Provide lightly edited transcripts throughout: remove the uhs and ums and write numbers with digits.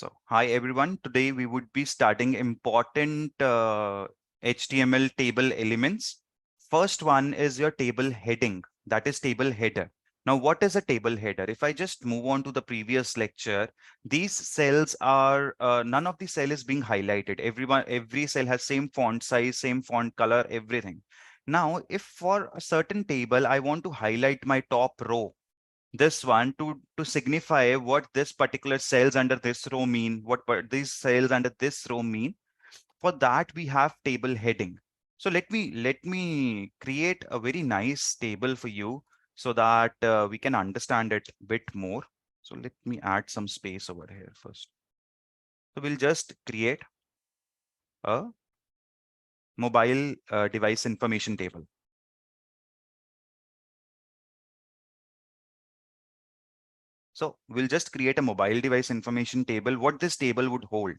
So, hi everyone. Today we would be starting important HTML table elements. First one is your table heading, that is table header. Now, what is a table header? If I just move on to the previous lecture, these cells are, none of the cell is being highlighted. Every cell has same font size, same font color, everything. Now, if for a certain table, I want to highlight my top row, this one to signify what this particular cells under this row mean, what these cells under this row mean. For that, we have table heading. So let me create a very nice table for you so that we can understand it a bit more. So let me add some space over here first. So we'll just create a mobile device information table. So we'll just create a mobile device information table. What this table would hold?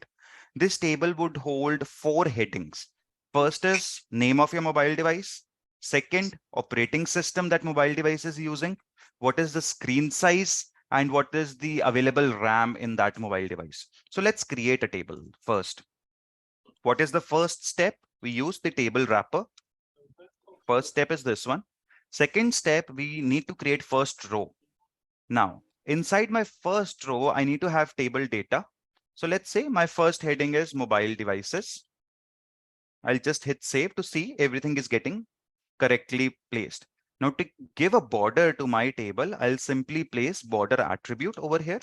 This table would hold 4 headings. First is name of your mobile device. Second, operating system that mobile device is using. What is the screen size? And what is the available RAM in that mobile device? So let's create a table first. What is the first step? We use the table wrapper. First step is this one. Second step, we need to create first row. Now, inside my first row, I need to have table data. So let's say my first heading is mobile devices. I'll just hit save to see everything is getting correctly placed. Now to give a border to my table, I'll simply place border attribute over here.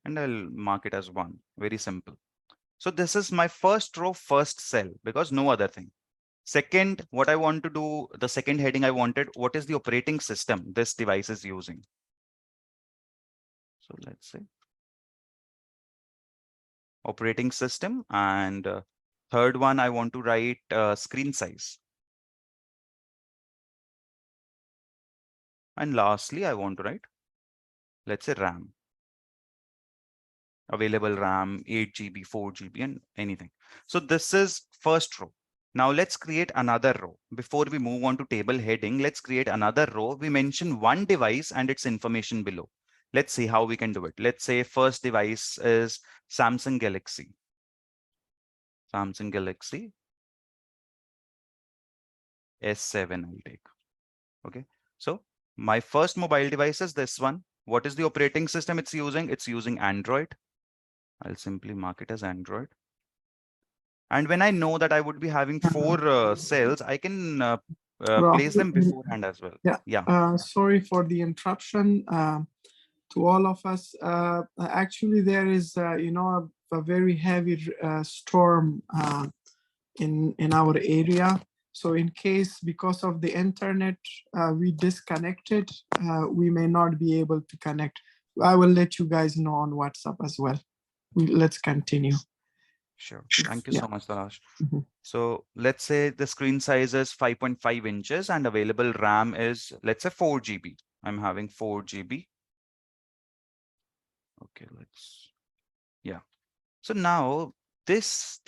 And I'll mark it as 1. Very simple. So this is my first row, first cell, because no other thing. Second, what I want to do, the second heading I wanted, what is the operating system this device is using? So let's say operating system, and third one, I want to write screen size. And lastly, I want to write, let's say RAM, available RAM, 8 GB, 4 GB, and anything. So this is first row. Now let's create another row. Before we move on to table heading, let's create another row. We mention one device and its information below. Let's see how we can do it. Let's say first device is Samsung Galaxy. Samsung Galaxy S7 I'll take. Okay. So my first mobile device is this one. What is the operating system it's using? It's using Android. I'll simply mark it as Android. And when I know that I would be having 4 cells, I can place them beforehand as well. Yeah. Yeah. Sorry for the interruption to all of us. Actually, there is, a very heavy storm in our area. So in case, because of the internet, we disconnected, we may not be able to connect. I will let you guys know on WhatsApp as well. Let's continue. Sure. Thank you so much, Talash. So let's say the screen size is 5.5 inches and available RAM is, let's say 4 GB. I'm having 4 GB. Okay, yeah. So now these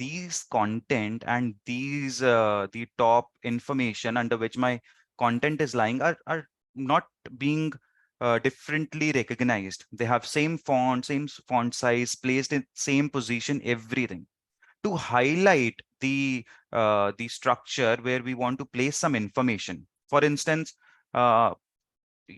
content and these the top information under which my content is lying are not being differently recognized. They have same font size, placed in same position, everything. To highlight the structure where we want to place some information. For instance,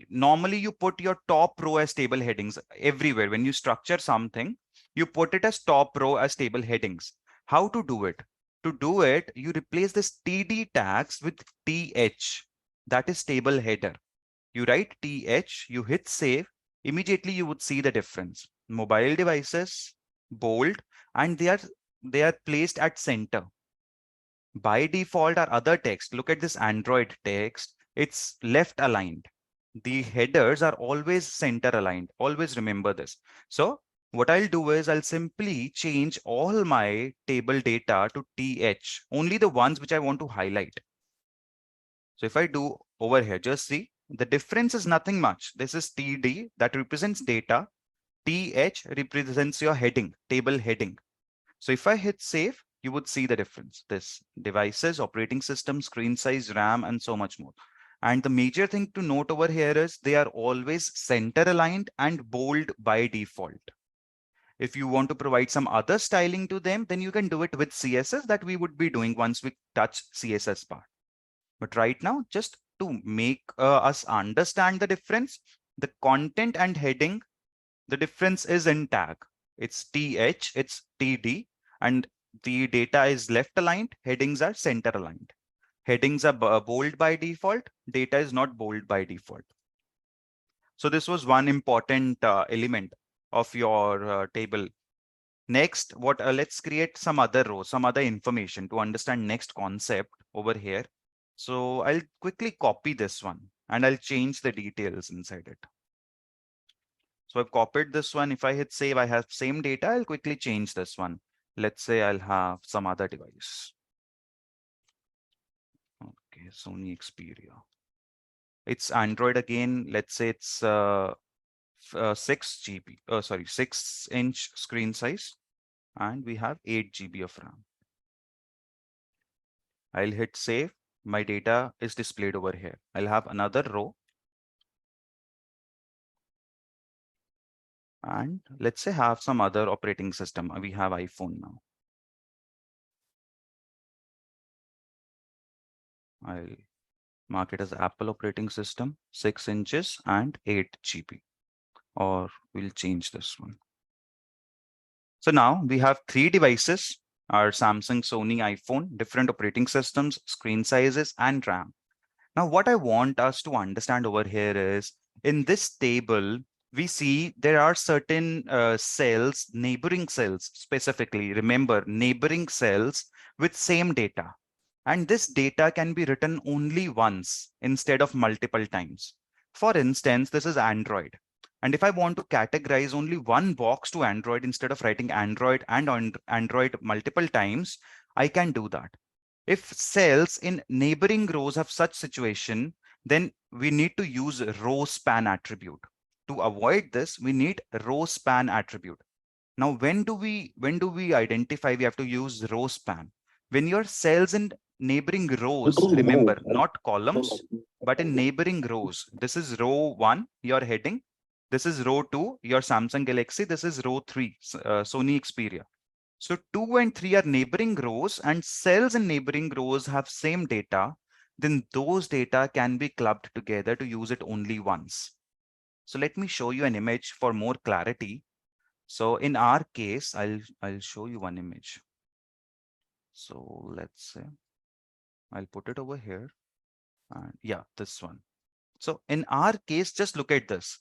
normally you put your top row as table headings everywhere. When you structure something, you put it as top row as table headings. How to do it? To do it, you replace this TD tags with TH. That is table header. You write TH, you hit save, immediately you would see the difference. Mobile devices, bold, and they are placed at center. By default, our other text, look at this Android text, it's left aligned. The headers are always center aligned. Always remember this. So what I'll do is I'll simply change all my table data to TH, only the ones which I want to highlight. So if I do over here, just see the difference is nothing much. This is TD that represents data. TH represents your heading, table heading. So if I hit save, you would see the difference. This devices, operating system, screen size, RAM, and so much more. And the major thing to note over here is they are always center aligned and bold by default. If you want to provide some other styling to them, then you can do it with CSS that we would be doing once we touch CSS part. But right now, just to make us understand the difference, the content and heading, the difference is in tag. It's TH, it's TD, and the data is left aligned, headings are center aligned. Headings are bold by default, data is not bold by default. So this was one important element of your table. Next, let's create some other row, some other information to understand next concept over here. So I'll quickly copy this one and I'll change the details inside it. So I've copied this one. If I hit save, I have same data. I'll quickly change this one. Let's say I'll have some other device. Okay, Sony Xperia. It's Android again. Let's say it's 6 GB. Sorry, 6-inch screen size, and we have 8 GB of RAM. I'll hit save. My data is displayed over here. I'll have another row. And let's say have some other operating system. We have iPhone now. I'll mark it as Apple operating system, 6 inches and 8 GB. Or we'll change this one. So now we have 3 devices, our Samsung, Sony, iPhone, different operating systems, screen sizes, and RAM. Now, what I want us to understand over here is in this table, we see there are certain cells, neighboring cells specifically. Remember, neighboring cells with same data. And this data can be written only once instead of multiple times. For instance, this is Android. And if I want to categorize only one box to Android instead of writing Android and Android multiple times, I can do that. If cells in neighboring rows have such situation, then we need to use row span attribute. To avoid this, we need row span attribute. Now, when do we identify we have to use row span? When your cells in neighboring rows, remember, not columns, but in neighboring rows. This is row 1, your heading. This is row 2, your Samsung Galaxy. This is row 3, Sony Xperia. So 2 and 3 are neighboring rows and cells in neighboring rows have same data, then those data can be clubbed together to use it only once. So let me show you an image for more clarity. So in our case, I'll show you one image. So let's say I'll put it over here. And yeah, this one. So in our case, just look at this.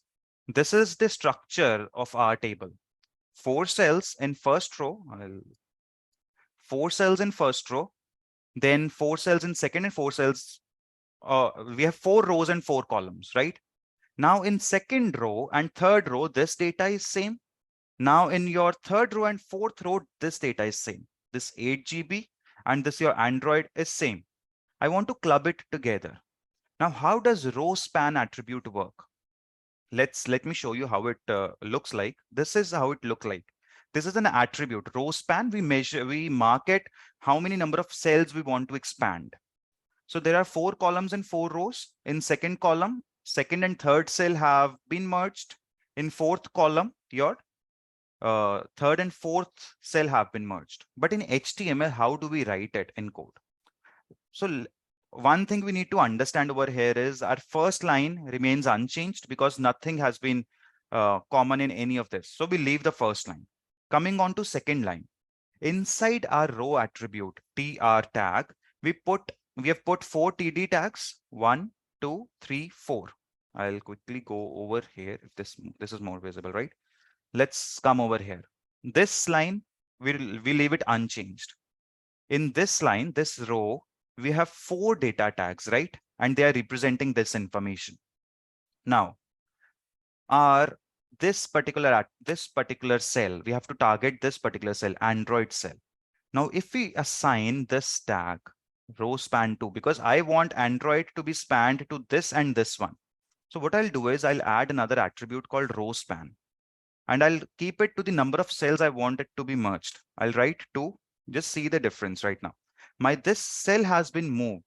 This is the structure of our table. 4 cells in first row. 4 cells in first row, then 4 cells in second and 4 cells. We have 4 rows and 4 columns, right? Now in second row and third row, this data is same. Now in your third row and fourth row, this data is same. This 8 GB and this your Android is same. I want to club it together. Now, how does row span attribute work? Let me show you how it looks like. This is how it look like. This is an attribute. Row span, we mark it how many number of cells we want to expand. So there are 4 columns and 4 rows. In second column, second and third cell have been merged. In fourth column, your third and fourth cell have been merged. But in HTML, how do we write it in code? So one thing we need to understand over here is our first line remains unchanged because nothing has been common in any of this. So we leave the first line. Coming on to second line. Inside our row attribute tr tag, we have put 4 td tags, 1, 2, 3, 4. I'll quickly go over here if this is more visible, right? Let's come over here. This line, we leave it unchanged. In this line, this row, we have 4 data tags, right? And they are representing this information. Now, this particular cell, we have to target this particular cell, Android cell. Now, if we assign this tag row span to, because I want Android to be spanned to this and this one. So what I'll do is I'll add another attribute called row span, and I'll keep it to the number of cells I want it to be merged. I'll write 2. Just see the difference right now. This cell has been moved.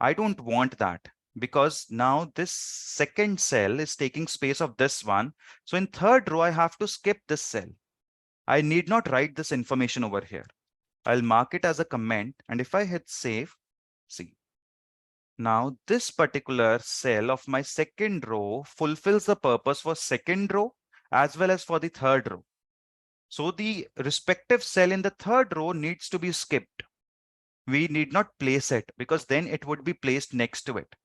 I don't want that because now this second cell is taking space of this one. So in third row, I have to skip this cell. I need not write this information over here. I'll mark it as a comment. And if I hit save, see, now this particular cell of my second row fulfills the purpose for second row as well as for the third row. So the respective cell in the third row needs to be skipped. We need not place it because then it would be placed next to it.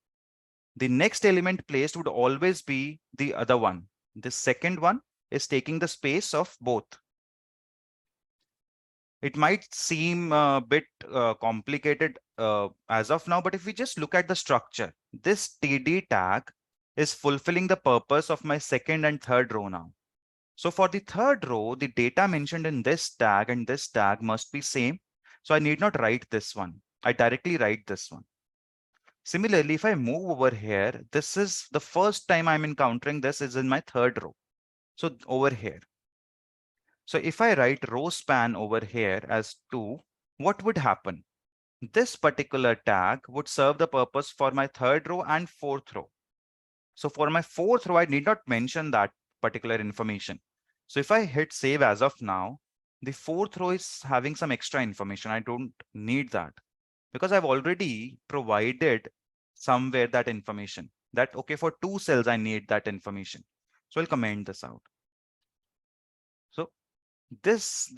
The next element placed would always be the other one. The second one is taking the space of both. It might seem a bit complicated as of now, but if we just look at the structure, this TD tag is fulfilling the purpose of my second and third row now. So for the third row, the data mentioned in this tag and this tag must be same. So I need not write this one. I directly write this one. Similarly, if I move over here, this is the first time I'm encountering this is in my third row. So over here. So if I write row span over here as 2, what would happen? This particular tag would serve the purpose for my third row and fourth row. So for my fourth row, I need not mention that particular information. So if I hit save as of now, the fourth row is having some extra information. I don't need that because I've already provided somewhere that information that, okay, for 2 cells, I need that information. So I'll comment this out. So this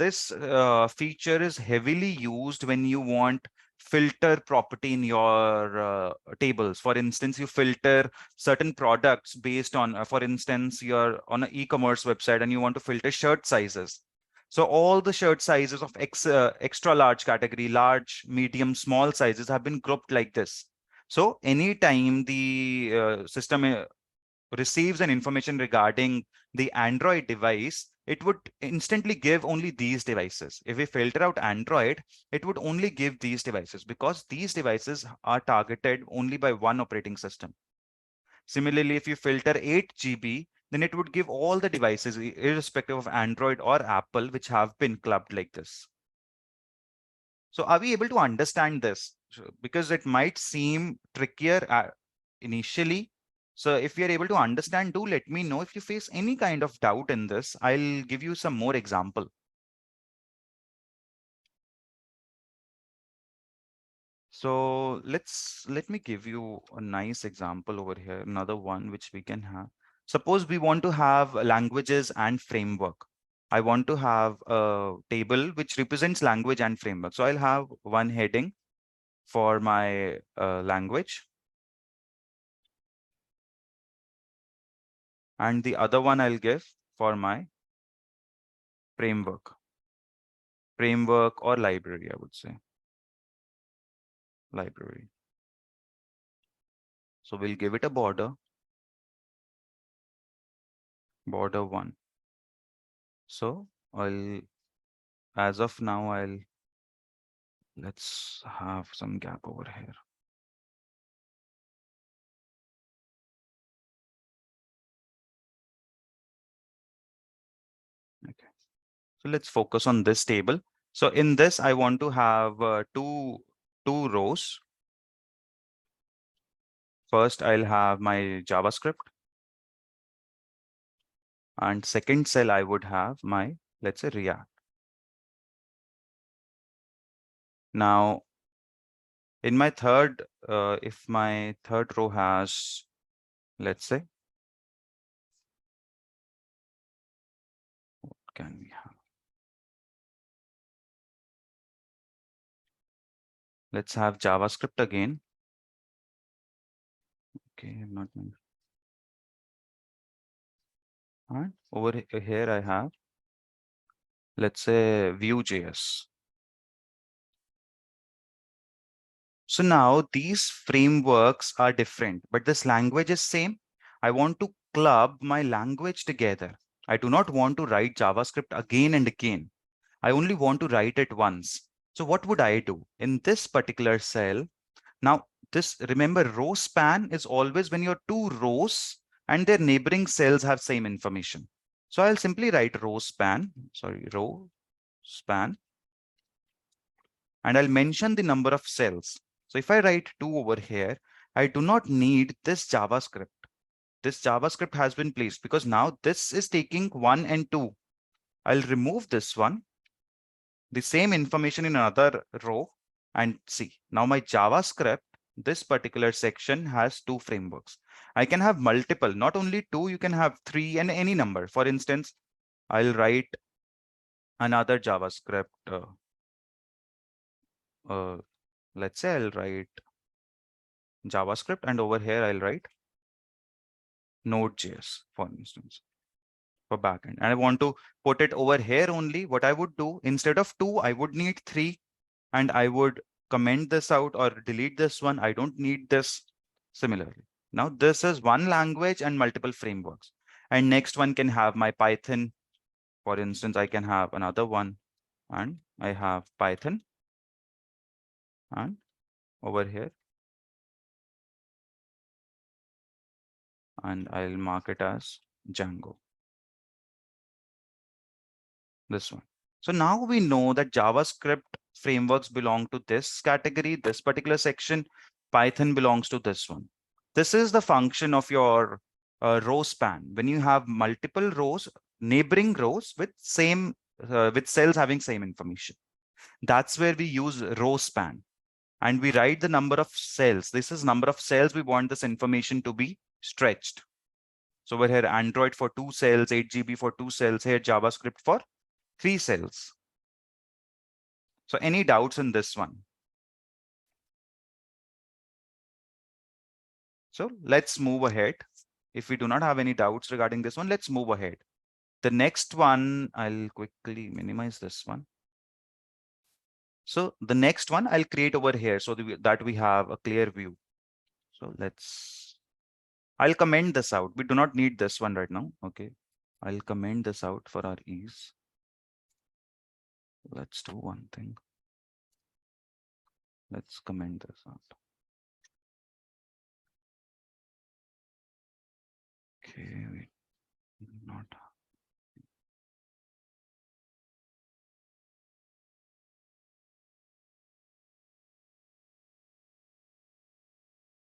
feature is heavily used when you want filter property in your tables. For instance, you filter certain products based on, for instance, you're on an e-commerce website and you want to filter shirt sizes. So all the shirt sizes of extra large category, large, medium, small sizes have been grouped like this. So anytime the system receives an information regarding the Android device, it would instantly give only these devices. If we filter out Android, it would only give these devices because these devices are targeted only by one operating system. Similarly, if you filter 8 GB, then it would give all the devices, irrespective of Android or Apple, which have been clubbed like this. So are we able to understand this? Because it might seem trickier initially. So if you're able to understand, do let me know. If you face any kind of doubt in this, I'll give you some more example. So let me give you a nice example over here, another one which we can have. Suppose we want to have languages and framework. I want to have a table which represents language and framework. So I'll have one heading for my language, and the other one I'll give for my framework or library, I would say library. So we'll give it a border 1. So as of now, let's have some gap over here. Okay. So let's focus on this table. So in this, I want to have two rows. First, I'll have my JavaScript, and second cell, I would have my, let's say, React. Now, in my if my third row has, let's say, what can we have? Let's have JavaScript again. Okay, not. All right, over here I have, let's say, Vue.js. So now these frameworks are different, but this language is same. I want to club my language together. I do not want to write JavaScript again and again. I only want to write it once. So what would I do in this particular cell? Now, remember, row span is always when your 2 rows and their neighboring cells have same information. So I'll simply write row span, and I'll mention the number of cells. So if I write 2 over here, I do not need this JavaScript. This JavaScript has been placed because now this is taking 1 and 2. I'll remove this one, the same information in another row, and see now my JavaScript, this particular section has two frameworks. I can have multiple, not only two, you can have three and any number. For instance, I'll write another JavaScript. Uh, let's say I'll write JavaScript, and over here I'll write Node.js, for instance, for backend. And I want to put it over here only. What I would do, instead of two, I would need three, and I would comment this out or delete this one. I don't need this. Similarly, now this is one language and multiple frameworks. And next one can have my Python. For instance, I can have another one, and I have Python, and over here, and I'll mark it as Django. This one. So now we know that JavaScript frameworks belong to this category, this particular section. Python belongs to this one. This is the function of your row span. When you have multiple rows, neighboring rows with cells having same information, that's where we use row span, and we write the number of cells. This is number of cells we want this information to be stretched. So over here, Android for 2 cells, 8 GB for 2 cells, here JavaScript for 3 cells. So any doubts in this one? So let's move ahead. If we do not have any doubts regarding this one, let's move ahead. The next one, I'll quickly minimize this one. So the next one I'll create over here so that we have a clear view. So I'll comment this out. We do not need this one right now. Okay. I'll comment this out for our ease. Let's do one thing. Let's comment this out. Okay, we not.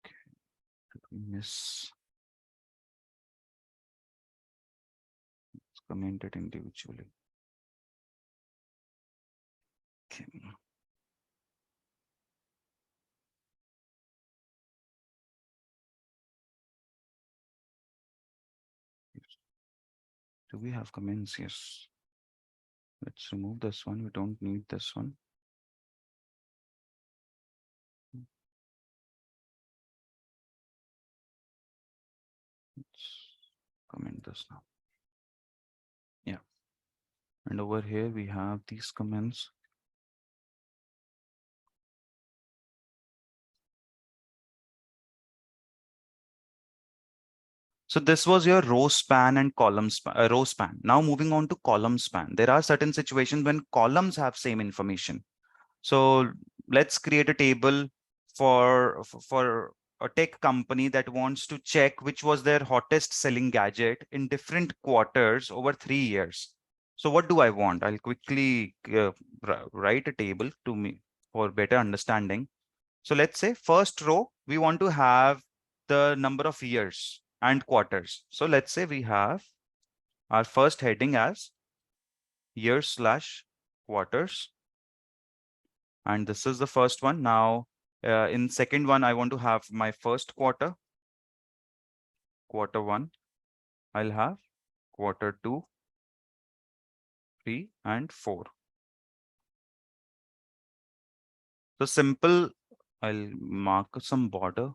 Okay, did we miss? Let's comment it individually. Okay. Do we have comments? Yes. Let's remove this one. We don't need this one. Let's comment this now. Yeah. And over here we have these comments. So this was your row span and column span, row span. Now moving on to column span. There are certain situations when columns have same information. So let's create a table for a tech company that wants to check which was their hottest selling gadget in different quarters over 3 years. So what do I want? I'll quickly write a table to me for better understanding. So let's say first row, we want to have the number of years and quarters. So let's say we have our first heading as years/quarters. And this is the first one. Now, in second one, I want to have my first quarter, quarter 1. I'll have quarter 2, 3, and 4. So simple, I'll mark some border.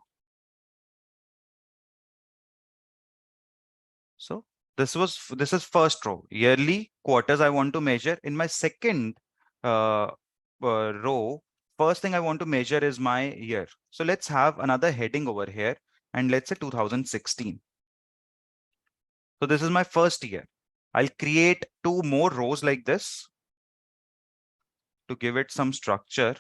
So this is first row, yearly quarters I want to measure. In my second row, first thing I want to measure is my year. So let's have another heading over here, and let's say 2016. So this is my first year. I'll create 2 more rows like this to give it some structure.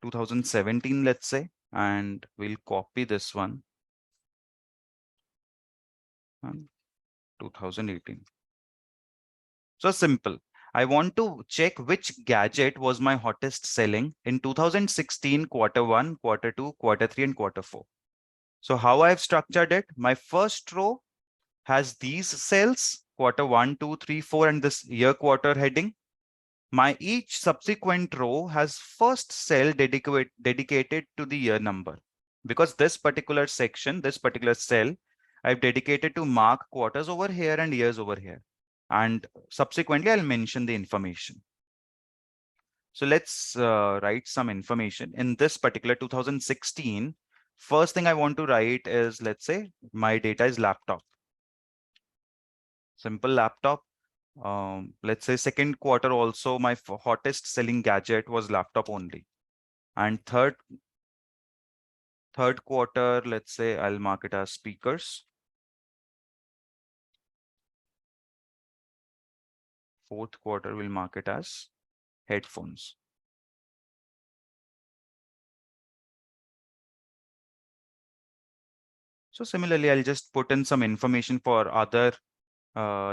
2017, let's say, and we'll copy this one. And 2018. So simple. I want to check which gadget was my hottest selling in 2016, quarter 1, quarter 2, quarter 3, and quarter 4. So how I've structured it, my first row has these cells, quarter 1, 2, 3, 4, and this year quarter heading. My each subsequent row has first cell dedicated to the year number, because this particular section, this particular cell, I've dedicated to mark quarters over here and years over here. And subsequently, I'll mention the information. So let's write some information in this particular 2016. First thing I want to write is, let's say my data is laptop, simple laptop. Let's say second quarter also my hottest selling gadget was laptop only. And third quarter, let's say I'll mark it as speakers. Fourth quarter will mark it as headphones. So similarly, I'll just put in some information for other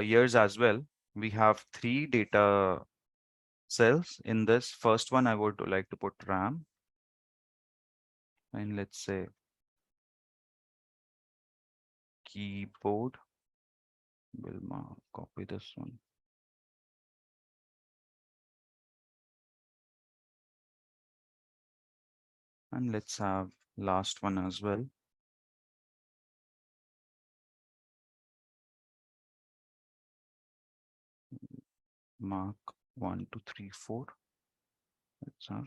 years as well. We have 3 data cells. In this first one, I would like to put RAM. And let's say keyboard. We'll copy this one. And let's have last one as well. Mark 1, 2, 3, 4. Let's have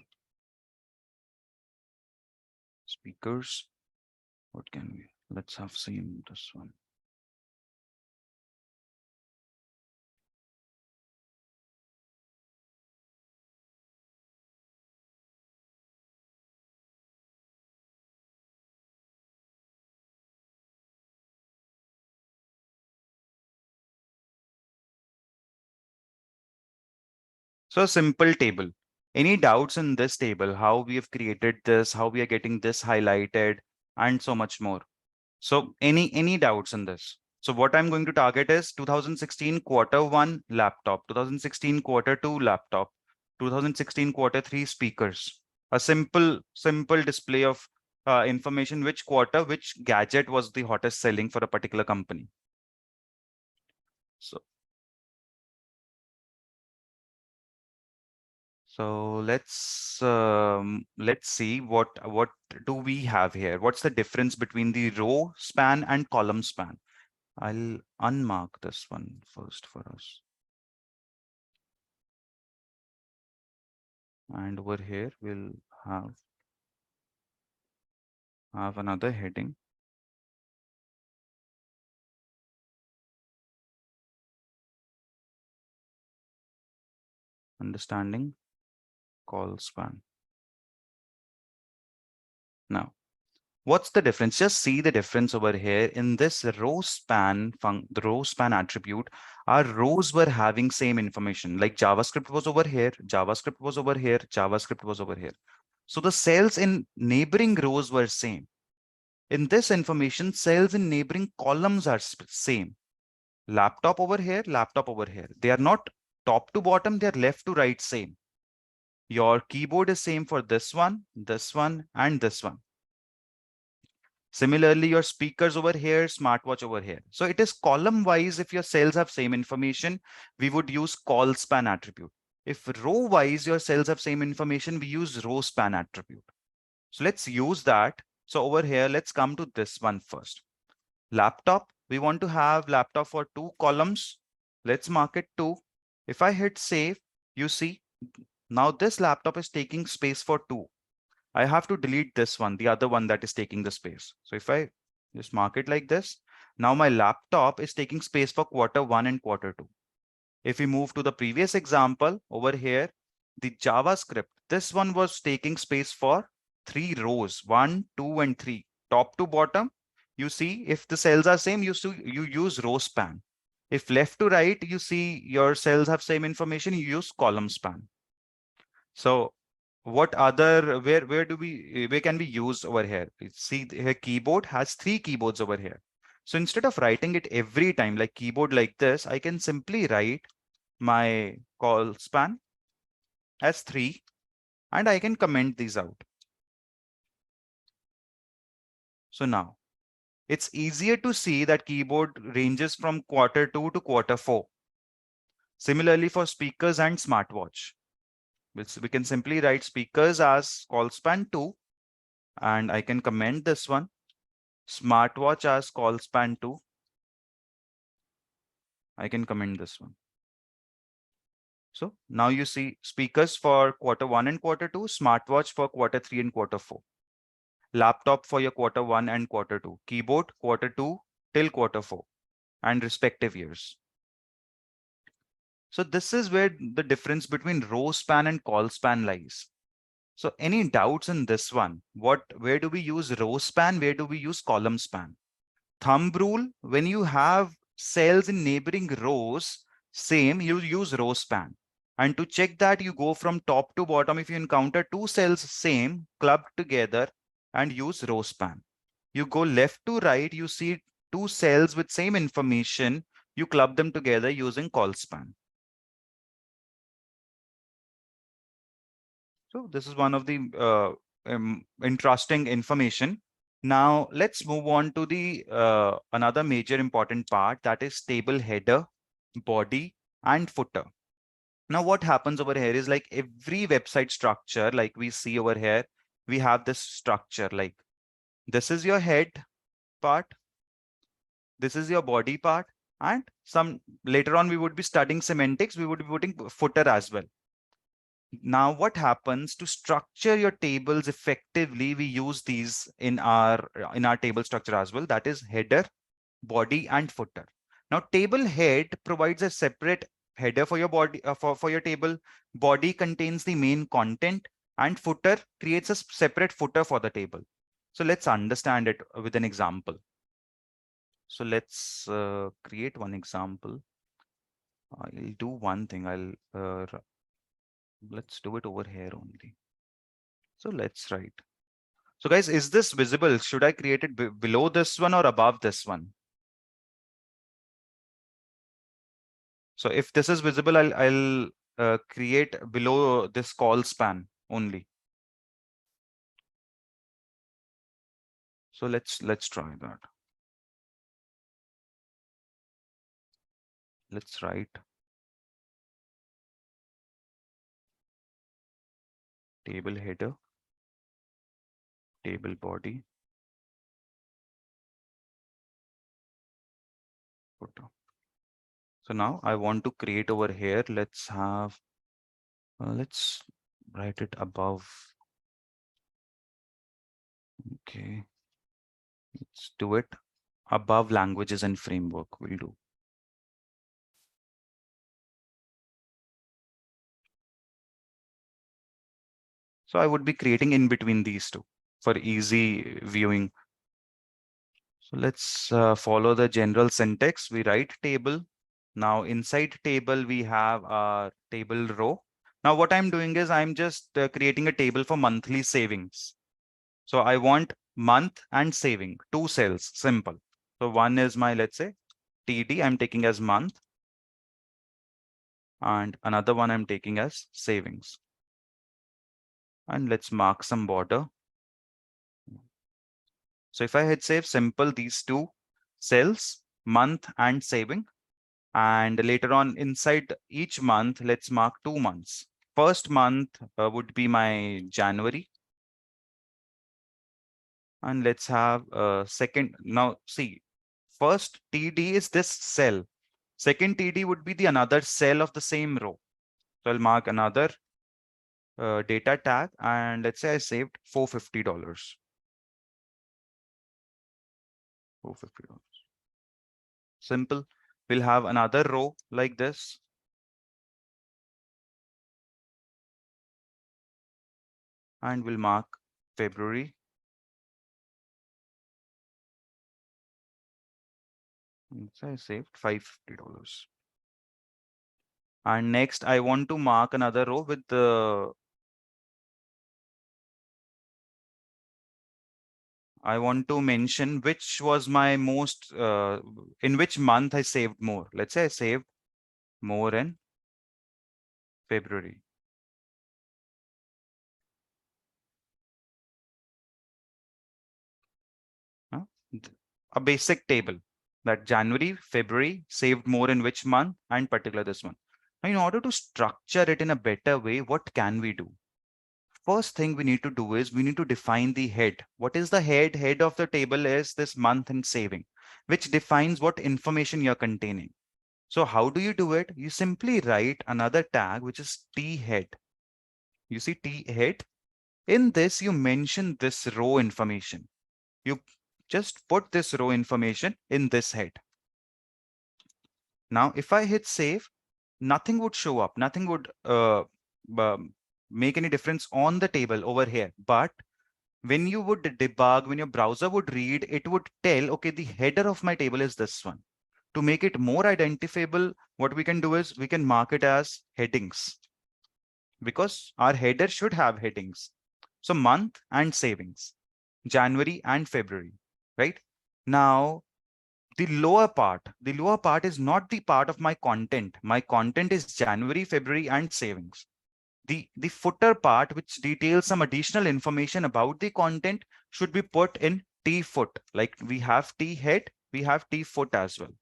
speakers. What can we? Let's have same this one. So a simple table. Any doubts in this table, how we have created this, how we are getting this highlighted, and so much more. So any doubts in this? So what I'm going to target is 2016 quarter 1 laptop, 2016 quarter 2 laptop, 2016 quarter 3 speakers. A simple display of information, which quarter, which gadget was the hottest selling for a particular company. So let's see what do we have here. What's the difference between the row span and column span? I'll unmark this one first for us. And over here we'll have another heading. Understanding call span. Now, what's the difference? Just see the difference over here in this row span the row span attribute. Our rows were having same information, like JavaScript was over here, JavaScript was over here, JavaScript was over here. So the cells in neighboring rows were same. In this information, cells in neighboring columns are same. Laptop over here, laptop over here. They are not top to bottom, they are left to right same. Your keyboard is same for this one, and this one. Similarly, your speakers over here, smartwatch over here. So it is column wise. If your cells have same information, we would use call span attribute. If row wise your cells have same information, we use row span attribute. So let's use that. So over here, let's come to this one first. Laptop, we want to have laptop for 2 columns. Let's mark it 2. If I hit save, you see, now this laptop is taking space for 2. I have to delete this one, the other one that is taking the space. So if I just mark it like this, now my laptop is taking space for quarter 1 and quarter 2. If we move to the previous example over here, the JavaScript, this one was taking space for 3 rows, 1, 2, and 3, top to bottom. You see, if the cells are same, you use row span. If left to right, you see your cells have same information, you use column span. So what other, where can we use over here? See, here keyboard has 3 keyboards over here. So instead of writing it every time like keyboard like this, I can simply write my call span as 3, and I can comment these out. So now it's easier to see that keyboard ranges from Q2 to Q4. Similarly for speakers and smartwatch, we can simply write speakers as call span 2, and I can comment this one, smartwatch as call span 2. I can comment this one. So now you see speakers for Q1 and Q2, smartwatch for Q3 and Q4, laptop for your Q1 and Q2, keyboard Q2 till Q4, and respective years. So this is where the difference between row span and call span lies. So any doubts in this one? Where do we use row span? Where do we use column span? Thumb rule, when you have cells in neighboring rows, same, you use row span. And to check that, you go from top to bottom. If you encounter two cells same, clubbed together, and use row span. You go left to right, you see two cells with same information, you club them together using call span. So this is one of the interesting information. Now let's move on to the another major important part, that is table header, body, and footer. Now what happens over here is, like every website structure, like we see over here, we have this structure, like this is your head part, this is your body part, and some later on we would be studying semantics, we would be putting footer as well. Now, what happens to structure your tables effectively? We use these in our table structure as well. That is header, body, and footer. Now, table head provides a separate header for your body for your table. Body contains the main content, and footer creates a separate footer for the table. So let's understand it with an example. So let's create one example. I'll do one thing. Let's do it over here only. So let's write. So guys, is this visible? Should I create it below this one or above this one? So if this is visible, I'll create below this call span only. So let's try that. Let's write table header, table body, footer. So now I want to create over here. Let's have, let's write it above. Okay, let's do it above languages and framework. We'll do. So I would be creating in between these two for easy viewing. So let's follow the general syntax. We write table. Now inside table, we have a table row. Now what I'm doing is I'm just creating a table for monthly savings. So I want month and saving, two cells, simple. So one is my, let's say, TD, I'm taking as month. And another one I'm taking as savings. And let's mark some border. So if I hit save, simple, these two cells, month and saving. And later on inside each month, let's mark 2 months. First month would be my January. And let's have second. Now see, first TD is this cell. Second TD would be the another cell of the same row. So I'll mark another data tag, and let's say I saved $450. $450. Simple. We'll have another row like this. And we'll mark February. So I saved $550. And next, I want to mark another row with the I want to mention which was my most in which month I saved more. Let's say I saved more in February. Huh? a basic table that January, February, saved more in which month, and particular this one. Now, in order to structure it in a better way, what can we do? First thing we need to do is we need to define the head. What is the head? Head of the table is this month and saving, which defines what information you're containing. So how do you do it? You simply write another tag, which is T head. You see T head. In this, you mention this row information. You just put this row information in this head. Now, if I hit save, nothing would show up. Nothing would make any difference on the table over here. But when you would debug, when your browser would read, it would tell, okay, the header of my table is this one. To make it more identifiable, what we can do is we can mark it as headings, because our header should have headings. So month and savings, January and February, right? Now, the lower part is not the part of my content. My content is January, February, and savings. The footer part, which details some additional information about the content, should be put in T foot. Like we have T head, we have T foot as well.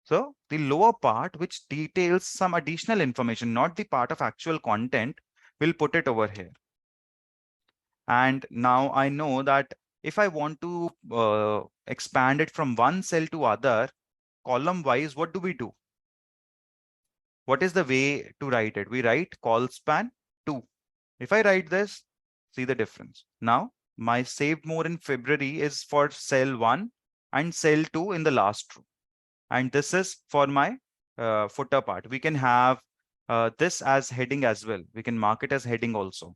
So the lower part, which details some additional information, not the part of actual content, we'll put it over here. And now I know that if I want to expand it from one cell to other, column wise, what do we do? What is the way to write it? We write call span 2. If I write this, see the difference. Now, my saved more in February is for cell 1 and cell 2 in the last row. And this is for my footer part. We can have this as heading as well. We can mark it as heading also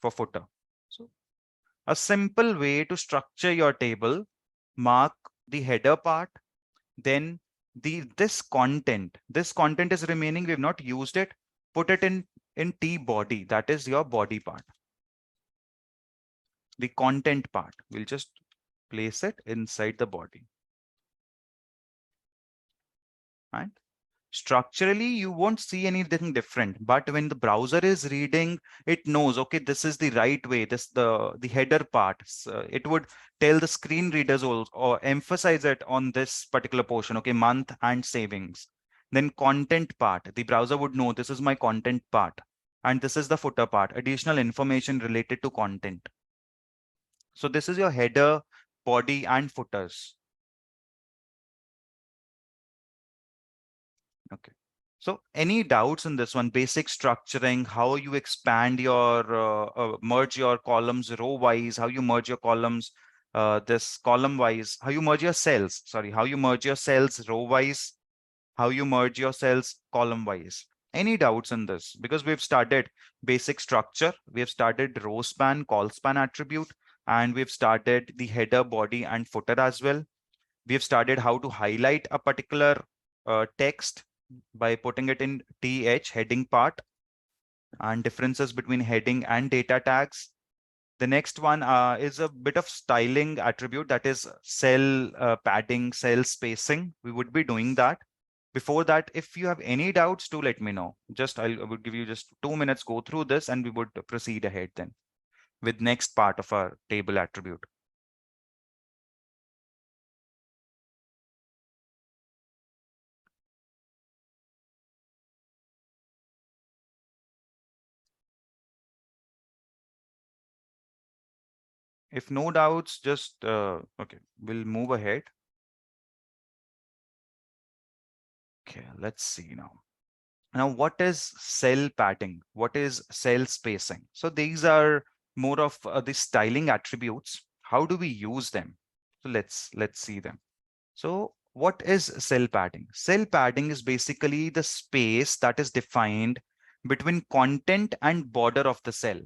for footer. So a simple way to structure your table: mark the header part, then this content is remaining, we've not used it, put it in T body, that is your body part. The content part, we'll just place it inside the body. And structurally, you won't see anything different, but when the browser is reading, it knows, okay, this is the right way. This the header part. It would tell the screen readers also, or emphasize it on this particular portion. Okay, month and savings. Then content part. The browser would know this is my content part, and this is the footer part. Additional information related to content. So this is your header, body, and footers. Okay. So any doubts in this one? Basic structuring, how you expand your, merge your columns row wise, how you merge your columns, this column wise, how you merge your cells, sorry, how you merge your cells row wise, how you merge your cells column wise. Any doubts in this? Because we've started basic structure, we have started row span, call span attribute, and we've started the header, body, and footer as well. We have started how to highlight a particular text by putting it in TH heading part, and differences between heading and data tags. The next one is a bit of styling attribute, that is cell padding, cell spacing. We would be doing that. Before that, if you have any doubts, do let me know. I would give you just 2 minutes, go through this, and we would proceed ahead then with next part of our table attribute. If no doubts, just okay, we'll move ahead. Okay, let's see now. Now, what is cell padding? What is cell spacing? So these are more of the styling attributes. How do we use them? So let's see them. So what is cell padding? Cell padding is basically the space that is defined between content and border of the cell.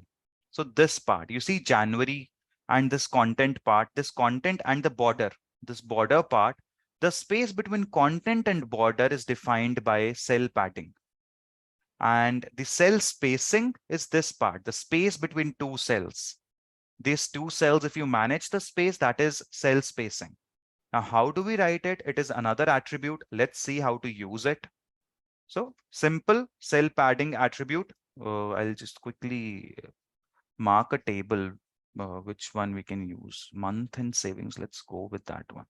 So this part, you see January and this content part, this content and the border, this border part, the space between content and border is defined by cell padding. And the cell spacing is this part, the space between two cells. These two cells, if you manage the space, that is cell spacing. Now, how do we write it? It is another attribute. Let's see how to use it. So simple cell padding attribute. I'll just quickly mark a table which one we can use? Month and savings. Let's go with that one.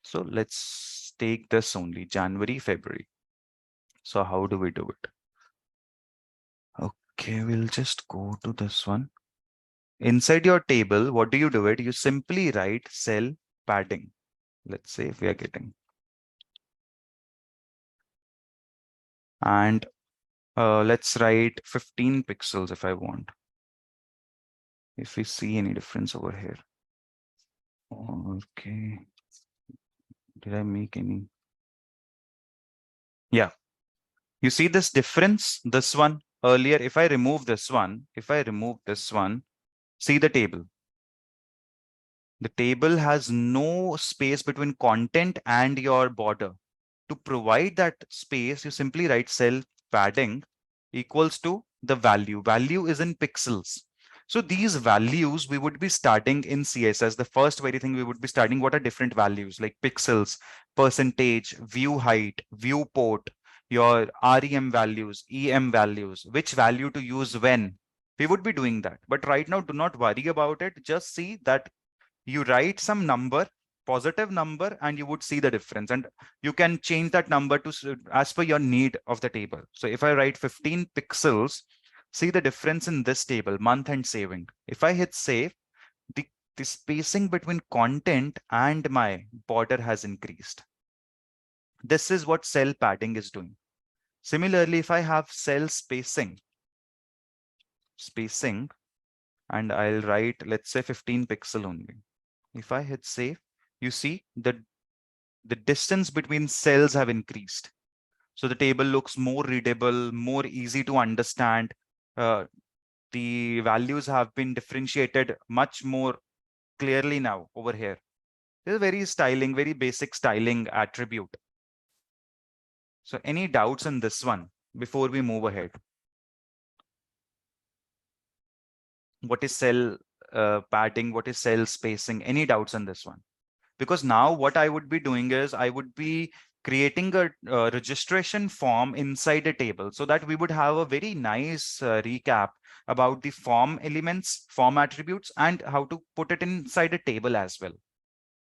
So let's take this only, January, February. So how do we do it? Okay, we'll just go to this one. Inside your table, what do you do it? You simply write cell padding. Let's say if we are getting. And let's write 15 pixels if I want. If we see any difference over here. Okay. Did I make any? Yeah. You see this difference? This one earlier, if I remove this one, see the table. The table has no space between content and your border. To provide that space, you simply write cell padding equals to the value. Value is in pixels. So these values we would be starting in CSS. The first very thing we would be starting, what are different values like pixels, percentage, view height, viewport, your REM values, EM values, which value to use when. We would be doing that. But right now, do not worry about it. Just see that you write some number, positive number, and you would see the difference. And you can change that number to as per your need of the table. So if I write 15 pixels, see the difference in this table, month and saving. If I hit save, the, the spacing between content and my border has increased. This is what cell padding is doing. Similarly, if I have cell spacing, and I'll write, let's say 15 pixel only. If I hit save, you see the distance between cells have increased. So the table looks more readable, more easy to understand. Uh, the values have been differentiated much more clearly now over here. This is very styling, very basic styling attribute. So any doubts in this one before we move ahead? What is cell padding? What is cell spacing? Any doubts on this one? Because now what I would be doing is I would be creating a registration form inside a table so that we would have a very nice recap about the form elements, form attributes, and how to put it inside a table as well.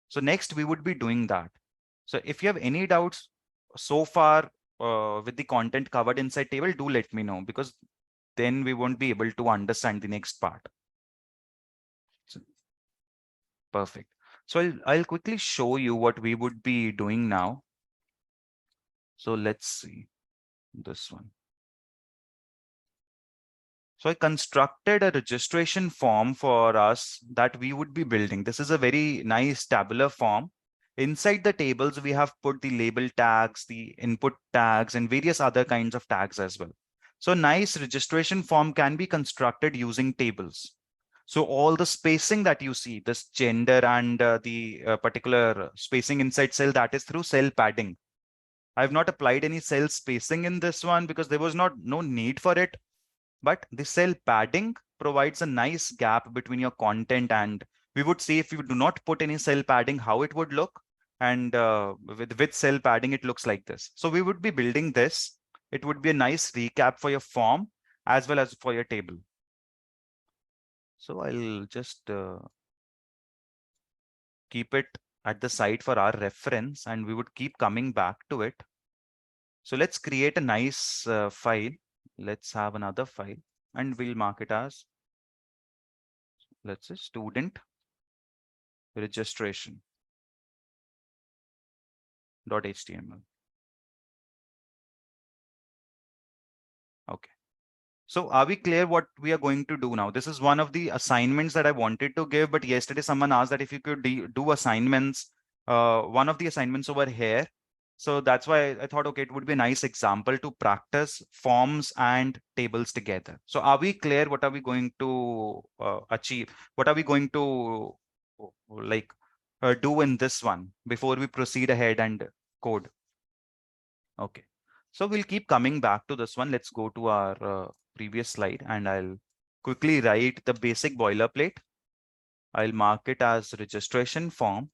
So next we would be doing that. So if you have any doubts so far with the content covered inside table, do let me know, because then we won't be able to understand the next part. So, perfect. So I'll quickly show you what we would be doing now. So let's see this one. So I constructed a registration form for us that we would be building. This is a very nice tabular form. Inside the tables, we have put the label tags, the input tags, and various other kinds of tags as well. So nice registration form can be constructed using tables. So all the spacing that you see, this gender and the particular spacing inside cell, that is through cell padding. I've not applied any cell spacing in this one because there was no need for it. But the cell padding provides a nice gap between your content, and we would see if you do not put any cell padding, how it would look. And with cell padding, it looks like this. So we would be building this. It would be a nice recap for your form as well as for your table. So I'll just keep it at the side for our reference, and we would keep coming back to it. So let's create a nice file. Let's have another file, and we'll mark it as, let's say, student registration.html. Okay. So are we clear what we are going to do now? This is one of the assignments that I wanted to give, but yesterday someone asked that if you could do assignments, one of the assignments over here. So that's why I thought, okay, it would be a nice example to practice forms and tables together. So are we clear? What are we going to achieve? What are we going to like do in this one before we proceed ahead and code? Okay. So we'll keep coming back to this one. Let's go to our previous slide, and I'll quickly write the basic boilerplate. I'll mark it as registration form.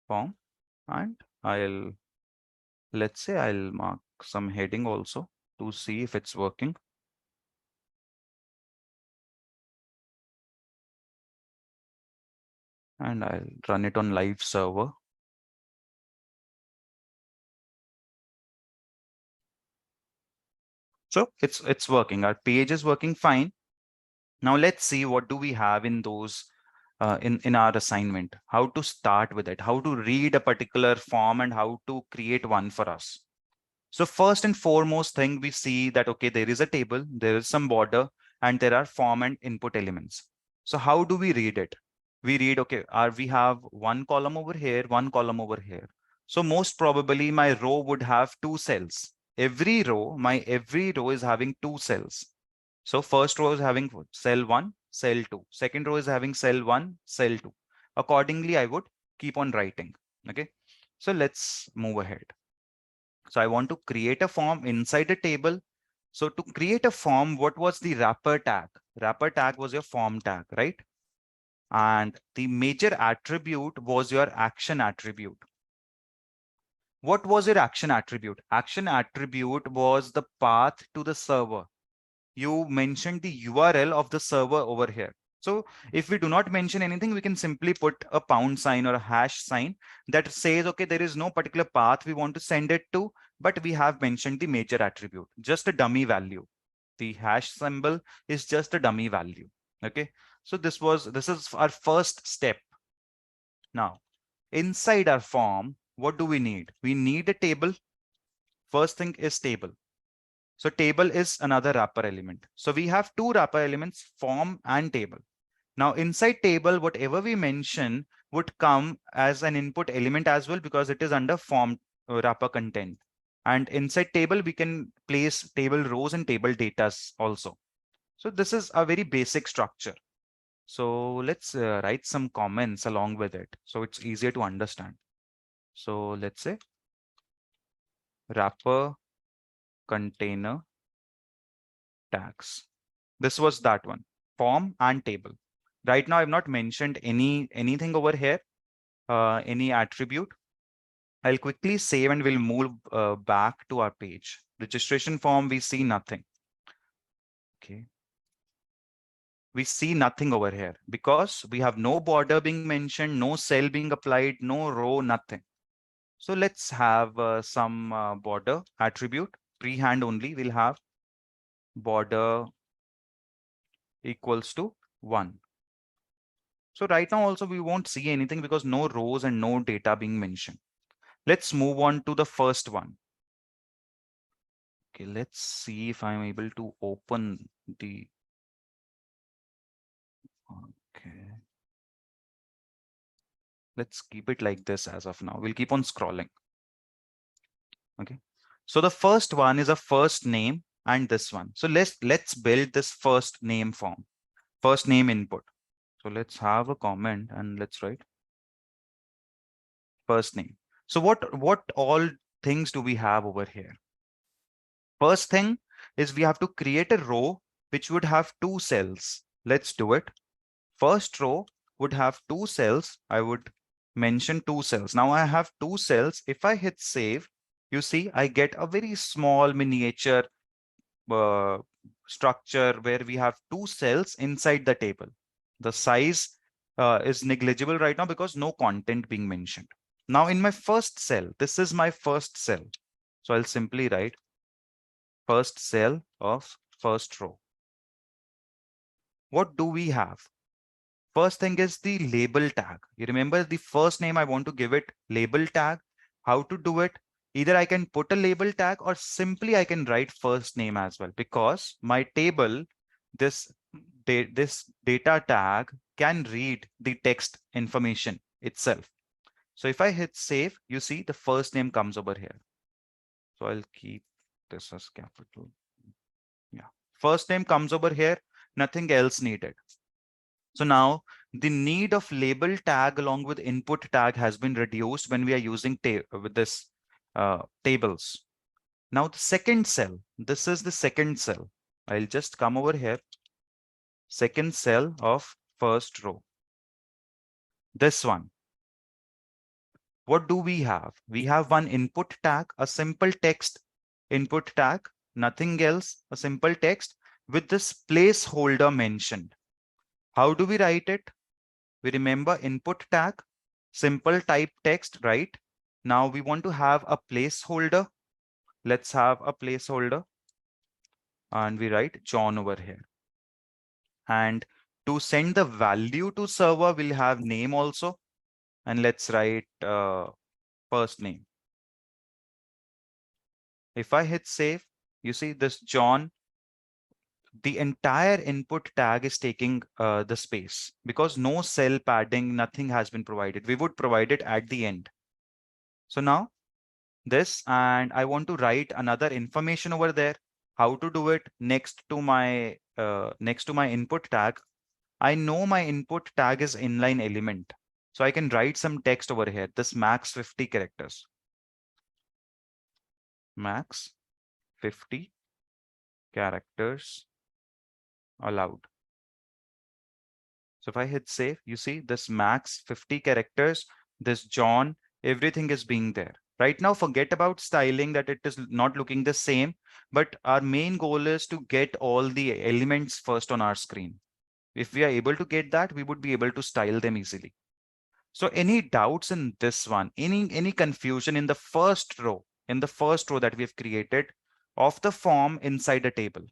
And let's say I'll mark some heading also to see if it's working. And I'll run it on live server. So it's working. Our page is working fine. Now let's see what do we have in those in our assignment. How to start with it, how to read a particular form, and how to create one for us. So first and foremost thing, we see that, okay, there is a table, there is some border, and there are form and input elements. So how do we read it? We read, okay, we have one column over here, one column over here. So most probably my row would have two cells. Every row is having two cells. So first row is having cell 1, cell 2. Second row is having cell 1, cell 2. Accordingly, I would keep on writing. Okay. So let's move ahead. So I want to create a form inside a table. So to create a form, what was the wrapper tag? Wrapper tag was your form tag, right? And the major attribute was your action attribute. What was your action attribute? Action attribute was the path to the server. You mentioned the URL of the server over here. So if we do not mention anything, we can simply put a pound sign or a hash sign that says, okay, there is no particular path we want to send it to, but we have mentioned the major attribute, just a dummy value. The hash symbol is just a dummy value. Okay. So this is our first step. Now, inside our form, what do we need? We need a table. First thing is table. So table is another wrapper element. So we have two wrapper elements, form and table. Now inside table, whatever we mention would come as an input element as well, because it is under form wrapper content. And inside table, we can place table rows and table datas also. So this is a very basic structure. So let's write some comments along with it, so it's easier to understand. So let's say wrapper container tags. This was that one, form and table. Right now, I've not mentioned anything over here, any attribute. I'll quickly save and we'll move back to our page. Registration form, we see nothing. Okay. We see nothing over here because we have no border being mentioned, no cell being applied, no row, nothing. So let's have some border attribute, freehand only. We'll have border equals to 1. So right now also we won't see anything because no rows and no data being mentioned. Let's move on to the first one. Okay, let's see if I'm able to open the, okay. Let's keep it like this as of now. We'll keep on scrolling. Okay. So the first one is a first name and this one. So let's build this first name form, first name input. So let's have a comment and let's write first name. So what all things do we have over here? First thing is we have to create a row which would have two cells. Let's do it. First row would have two cells. I would mention two cells. Now I have two cells. If I hit save, you see I get a very small miniature uh, structure where we have two cells inside the table. The size is negligible right now because no content being mentioned. Now in my first cell, this is my first cell. So I'll simply write first cell of first row. What do we have? First thing is the label tag. You remember the first name, I want to give it label tag. How to do it? Either I can put a label tag or simply I can write first name as well, because my table, this data tag can read the text information itself. So if I hit save, you see the first name comes over here. So I'll keep this as capital. Yeah. First name comes over here, nothing else needed. So now the need of label tag along with input tag has been reduced when we are using with this tables. Now the second cell, this is the second cell. I'll just come over here, second cell of first row. This one. What do we have? We have one input tag, a simple text input tag, nothing else, a simple text with this placeholder mentioned. How do we write it? We remember input tag, simple type text, right? Now we want to have a placeholder. Let's have a placeholder and we write John over here. And to send the value to server, we'll have name also. And let's write first name. If I hit save, you see this John, the entire input tag is taking the space because no cell padding, nothing has been provided. We would provide it at the end. So now this, and I want to write another information over there. How to do it? Next to my input tag, I know my input tag is inline element. So I can write some text over here, this max 50 characters. Max 50 characters allowed. So if I hit save, you see this max 50 characters, this John, everything is being there. Right now, forget about styling that it is not looking the same, but our main goal is to get all the elements first on our screen. If we are able to get that, we would be able to style them easily. So any doubts in this one, any confusion in the first row, that we have created of the form inside a table.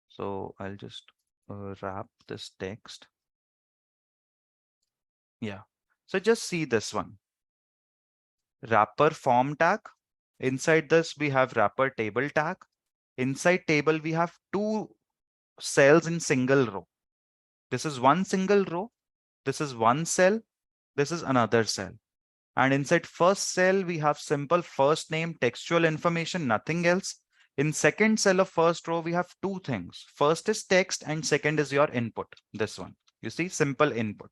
So I'll just wrap this text. Yeah. So just see this one. Wrapper form tag. Inside this, we have wrapper table tag. Inside table, we have two cells in single row. This is one single row. This is one cell. This is another cell. And inside first cell, we have simple first name, textual information, nothing else. In second cell of first row, we have two things. First is text and second is your input. This one, you see, simple input.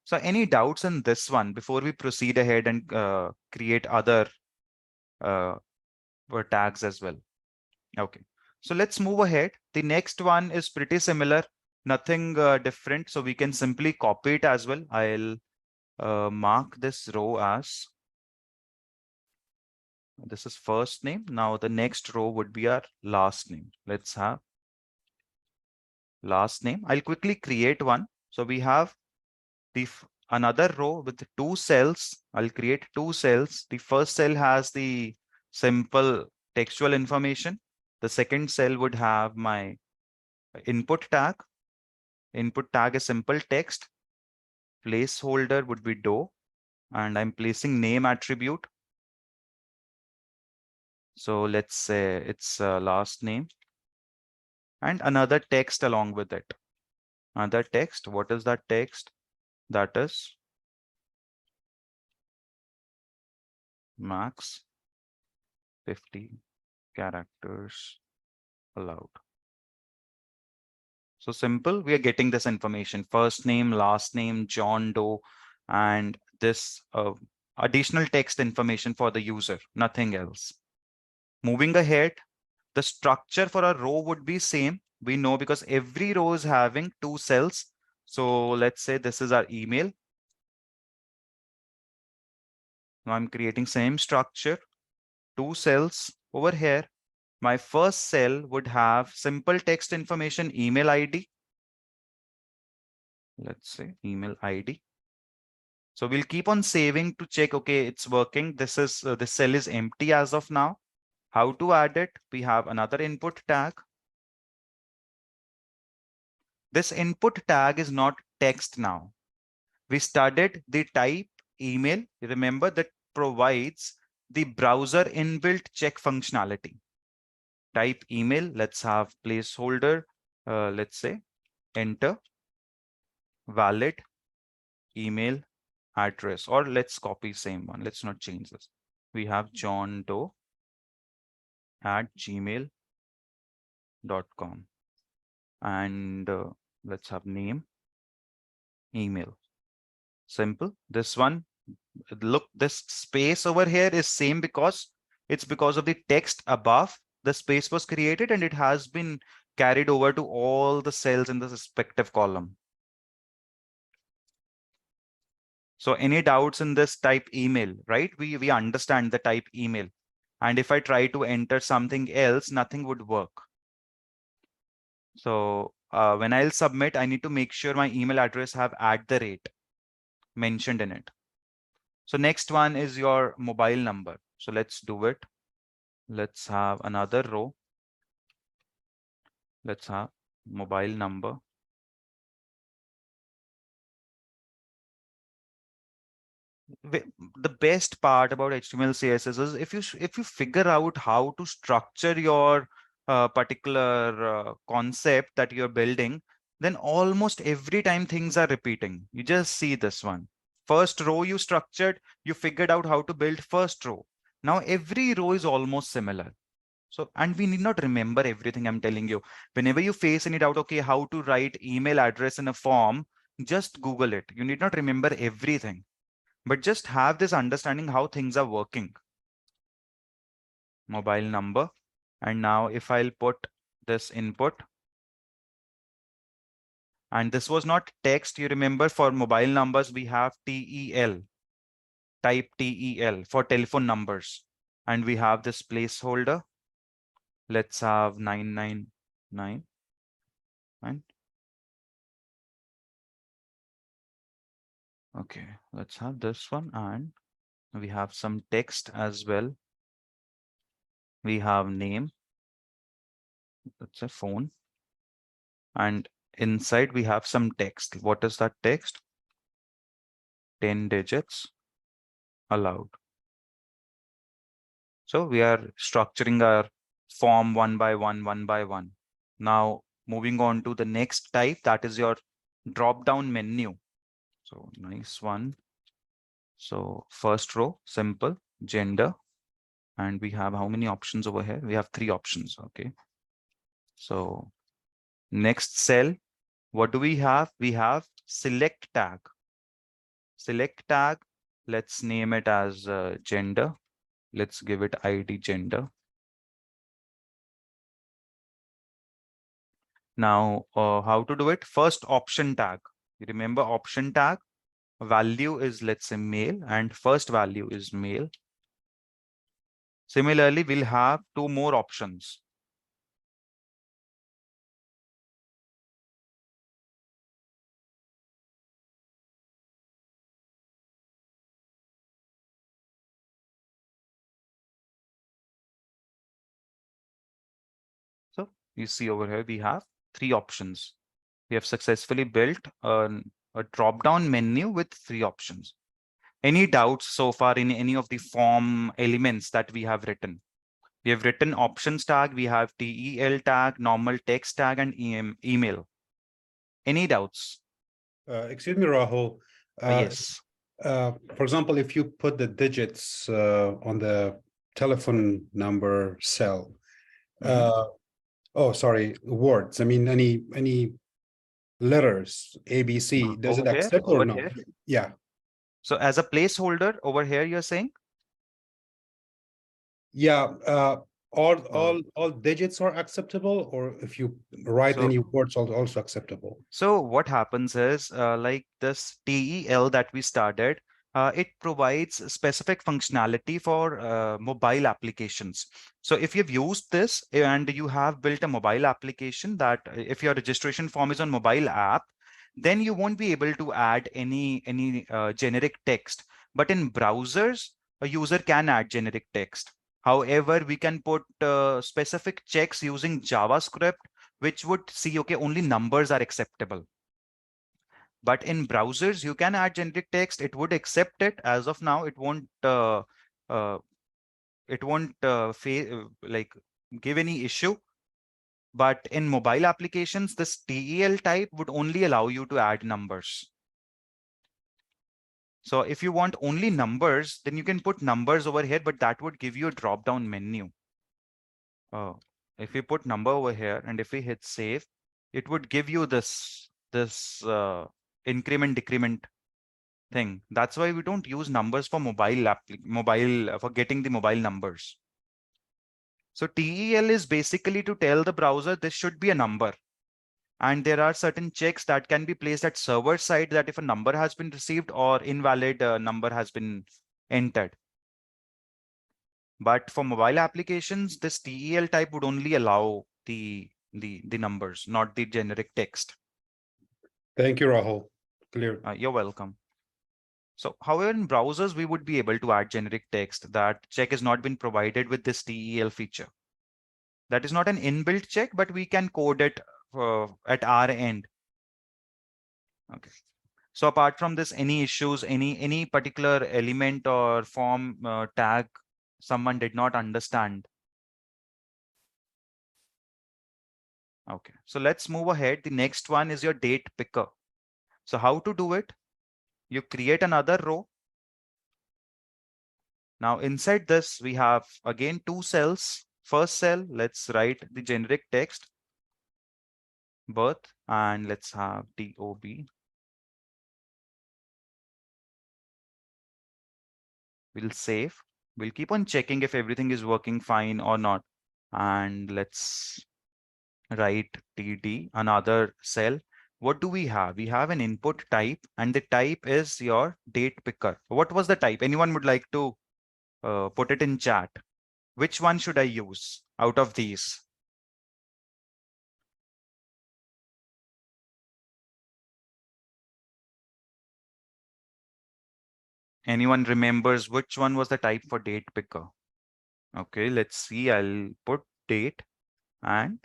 So any doubts in this one before we proceed ahead and create other uh, tags as well? Okay, so let's move ahead. The next one is pretty similar, nothing different. So we can simply copy it as well. I'll mark this row as, this is first name. Now the next row would be our last name. Let's have last name. I'll quickly create one. So we have the another row with two cells. I'll create two cells. The first cell has the simple textual information. The second cell would have my input tag. Input tag is simple text. Placeholder would be do, and I'm placing name attribute. So let's say it's last name and another text along with it. Another text. What is that text? That is max 50 characters allowed. So simple, we are getting this information, first name, last name, John Doe, and this additional text information for the user, nothing else. Moving ahead, the structure for a row would be same. We know because every row is having two cells. So let's say this is our email. Now I'm creating same structure, two cells over here. My first cell would have simple text information, email ID. Let's say email ID. So we'll keep on saving to check, okay, it's working. This cell is empty as of now. How to add it? We have another input tag. This input tag is not text now. We studied the type email. Remember that provides the browser inbuilt check functionality. Type email. Let's have placeholder. Let's say enter valid email address, or let's copy same one. Let's not change this. We have John Doe at gmail.com and let's have name, email. Simple. This one, look, this space over here is same because it's because of the text above. The space was created and it has been carried over to all the cells in the respective column. So any doubts in this, type email, right? We understand the type email. And if I try to enter something else, nothing would work. So when I'll submit, I need to make sure my email address have @ mentioned in it. So next one is your mobile number. So let's do it. Let's have another row. Let's have mobile number. The best part about HTML CSS is if you figure out how to structure your particular concept that you're building, then almost every time things are repeating. You just see this one. First row you structured, you figured out how to build first row. Now every row is almost similar. So, and we need not remember everything I'm telling you. Whenever you face any doubt, okay, how to write email address in a form, just Google it. You need not remember everything, but just have this understanding how things are working. Mobile number. And now if I'll put this input, and this was not text, you remember for mobile numbers, we have TEL, type TEL for telephone numbers. And we have this placeholder. Let's have 999. And okay, let's have this one. And we have some text as well. We have name. That's a phone. And inside we have some text. What is that text? 10 digits allowed. So we are structuring our form one by one, one by one. Now moving on to the next type, that is your drop down menu. So nice one. So first row, simple, gender. And we have how many options over here? We have 3 options. Okay. So next cell, what do we have? We have select tag. Select tag, let's name it as gender. Let's give it ID gender. Now, how to do it? First option tag. You remember option tag? Value is, let's say, male, and first value is male. Similarly, we'll have 2 more options. So you see over here, we have 3 options. We have successfully built a drop-down menu with 3 options. Any doubts so far in any of the form elements that we have written? We have written options tag, we have TEL tag, normal text tag, and email. Any doubts? Excuse me, Rahul. Yes. For example, if you put the digits on the telephone number cell, oh, sorry, words. I mean, any letters, A, B, C, does it Over here, accept or over no? here. Yeah. So as a placeholder over here, you're saying? Yeah. All digits are acceptable, or if you write So any words, also acceptable. So what happens is like this TEL that we started, it provides specific functionality for mobile applications. So if you've used this and you have built a mobile application that if your registration form is on mobile app, then you won't be able to add any generic text. But in browsers, a user can add generic text. However, we can put specific checks using JavaScript which would see, okay, only numbers are acceptable. But in browsers, you can add generic text. It would accept it. As of now, uh, it won't like give any issue. But in mobile applications, this TEL type would only allow you to add numbers. So if you want only numbers, then you can put numbers over here, but that would give you a drop-down menu. If we put number over here and if we hit save, it would give you this increment decrement thing. That's why we don't use numbers for mobile for getting the mobile numbers. So TEL is basically to tell the browser this should be a number. And there are certain checks that can be placed at server side that if a number has been received or invalid number has been entered. But for mobile applications, this TEL type would only allow the numbers, not the generic text. Thank you, Rahul. Clear. You're welcome. So, however, in browsers, we would be able to add generic text. That check has not been provided with this TEL feature. That is not an inbuilt check, but we can code it at our end. Okay. So apart from this, any issues, any particular element or form tag someone did not understand? Okay, so let's move ahead. The next one is your date picker. So how to do it? You create another row. Now inside this, we have again two cells. First cell, let's write the generic text, birth, and let's have DOB. We'll save. We'll keep on checking if everything is working fine or not. And let's write TD, another cell. What do we have? We have an input type, and the type is your date picker. What was the type? Anyone would like to put it in chat? Which one should I use out of these? Anyone remembers which one was the type for date picker? Okay, let's see. I'll put date. And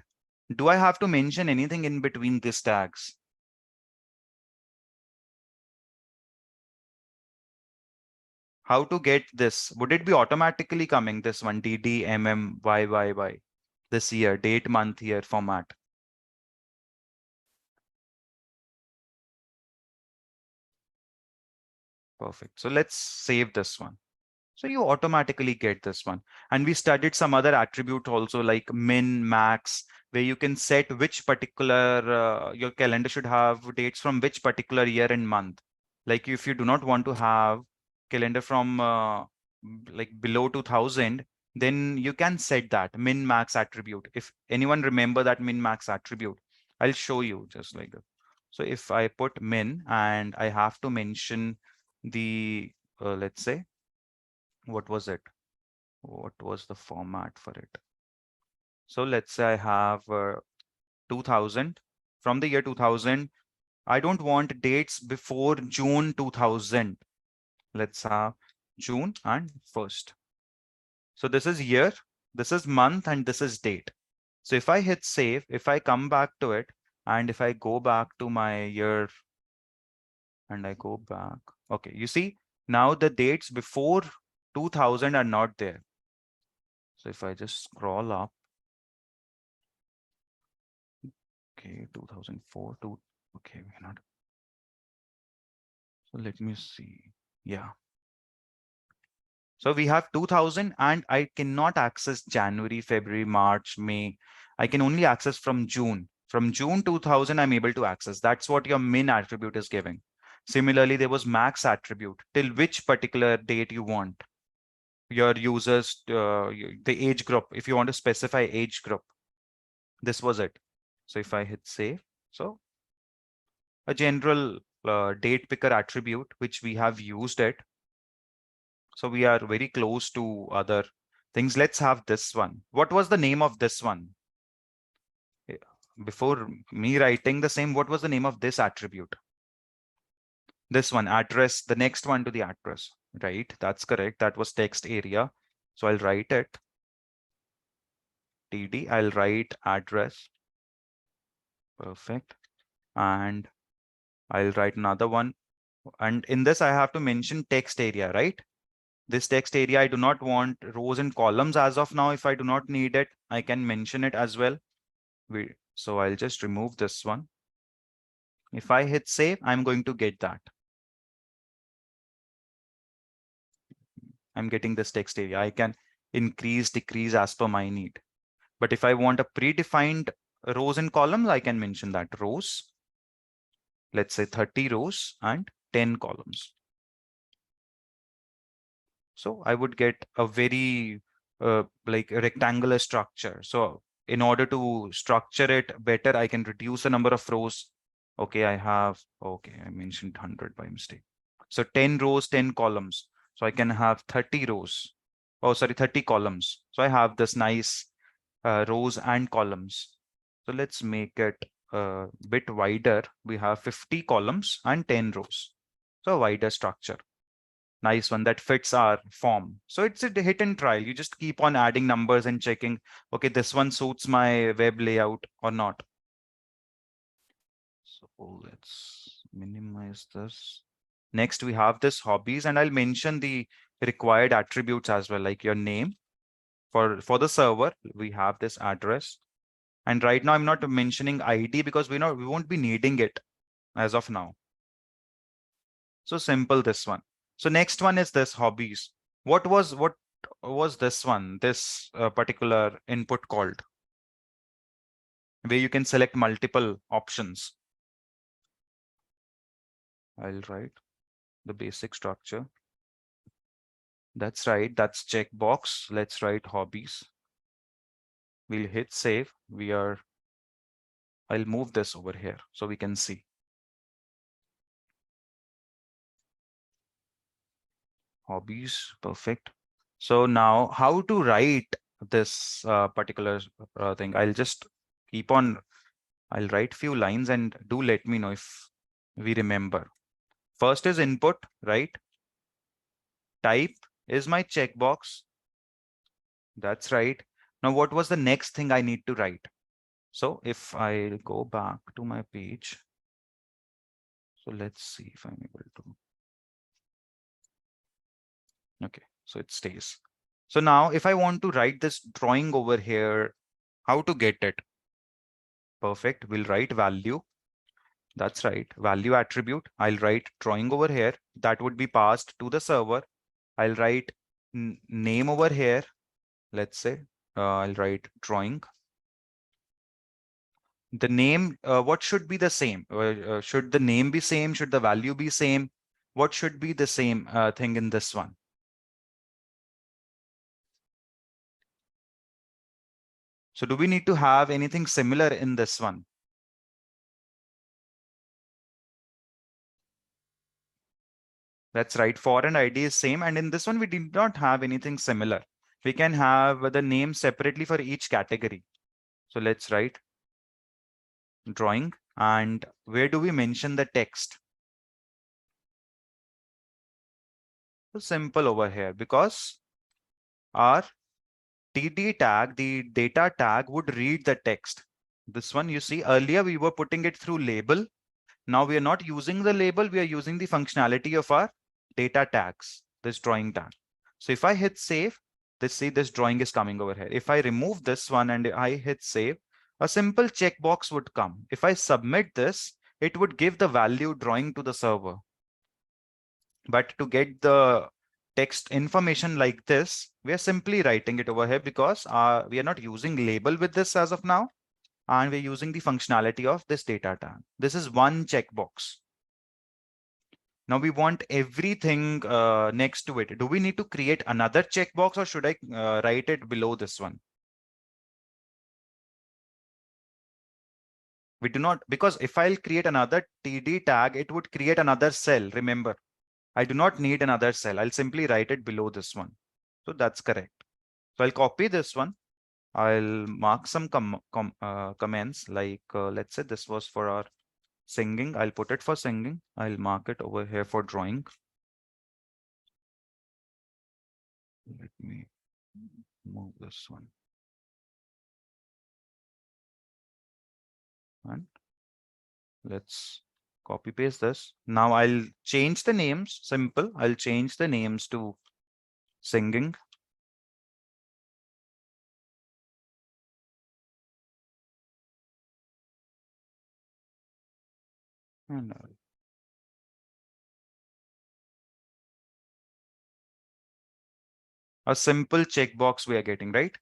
do I have to mention anything in between these tags? How to get this? Would it be automatically coming, this one, DD, MM, YYY, this year, date, month, year format? Perfect. So let's save this one. So you automatically get this one. And we studied some other attribute also like min, max, where you can set which particular, your calendar should have dates from which particular year and month. Like if you do not want to have calendar from like below 2000, then you can set that min, max attribute. If anyone remember that min, max attribute, I'll show you just like that. So if I put min and I have to mention the, let's say, what was it? What was the format for it? So let's say I have 2000. From the year 2000, I don't want dates before June 2000. Let's have June and 1st. So this is year, this is month, and this is date. So if I hit save, if I come back to it, and if I go back to my year and I go back, okay, you see now the dates before 2000 are not there. So if I just scroll up, okay, 2004 to, okay, we're not. So let me see. Yeah. So we have 2000 and I cannot access January, February, March, May. I can only access from June. From June 2000, I'm able to access. That's what your min attribute is giving. Similarly, there was max attribute. Till which particular date you want your users, the age group, if you want to specify age group. This was it. So if I hit save, so a general date picker attribute, which we have used it. So we are very close to other things. Let's have this one. What was the name of this one? Before me writing the same, what was the name of this attribute? This one, address, the next one to the address, right? That's correct. That was text area. So I'll write it. TD, I'll write address. Perfect. And I'll write another one. And in this, I have to mention text area, right? This text area, I do not want rows and columns as of now. If I do not need it, I can mention it as well. So I'll just remove this one. If I hit save, I'm going to get that. I'm getting this text area. I can increase, decrease as per my need. But if I want a predefined rows and columns, I can mention that rows. Let's say 30 rows and 10 columns. So I would get a very like a rectangular structure. So in order to structure it better, I can reduce the number of rows. Okay, I mentioned 100 by mistake. So 10 rows, 10 columns. So I can have 30 rows. Oh, sorry, 30 columns. So I have this nice rows and columns. So let's make it a bit wider. We have 50 columns and 10 rows. So a wider structure. Nice one that fits our form. So it's a hit and trial. You just keep on adding numbers and checking, okay, this one suits my web layout or not. So let's minimize this. Next, we have this hobbies, and I'll mention the required attributes as well, like your name. For the server, we have this address. And right now I'm not mentioning ID because we won't be needing it as of now. So simple, this one. So next one is this hobbies. What was this one, this particular input called, where you can select multiple options? I'll write the basic structure. That's right, that's checkbox. Let's write hobbies. We'll hit save. I'll move this over here so we can see. Hobbies, perfect. So now how to write this particular thing? I'll write few lines and do let me know if we remember. First is input, right? Type is my checkbox. That's right. Now, what was the next thing I need to write? So if I go back to my page, so let's see if I'm able to. Okay, so it stays. So now if I want to write this drawing over here, how to get it? Perfect. We'll write value. That's right. Value attribute. I'll write drawing over here. That would be passed to the server. I'll write name over here. Let's say I'll write drawing. The name, what should be the same? Should the name be same? Should the value be same? What should be the same thing in this one? So do we need to have anything similar in this one? That's right. Foreign ID is same. And in this one, we did not have anything similar. We can have the name separately for each category. So let's write drawing. And where do we mention the text? So simple over here, because our TD tag, the data tag, would read the text. This one, you see, earlier we were putting it through label. Now we are not using the label. We are using the functionality of our data tags, this drawing tag. So if I hit save, this drawing is coming over here. If I remove this one and I hit save, a simple checkbox would come. If I submit this, it would give the value drawing to the server. But to get the text information like this, we are simply writing it over here because we are not using label with this as of now. And we're using the functionality of this data tag. This is one checkbox. Now we want everything next to it. Do we need to create another checkbox or should I write it below this one? We do not, because if I'll create another TD tag, it would create another cell. Remember, I do not need another cell. I'll simply write it below this one. So that's correct. So I'll copy this one. I'll mark some comments like, let's say this was for our singing. I'll put it for singing. I'll mark it over here for drawing. Let me move this one. And let's copy paste this. Now I'll change the names. Simple. I'll change the names to singing. And a simple checkbox we are getting, right?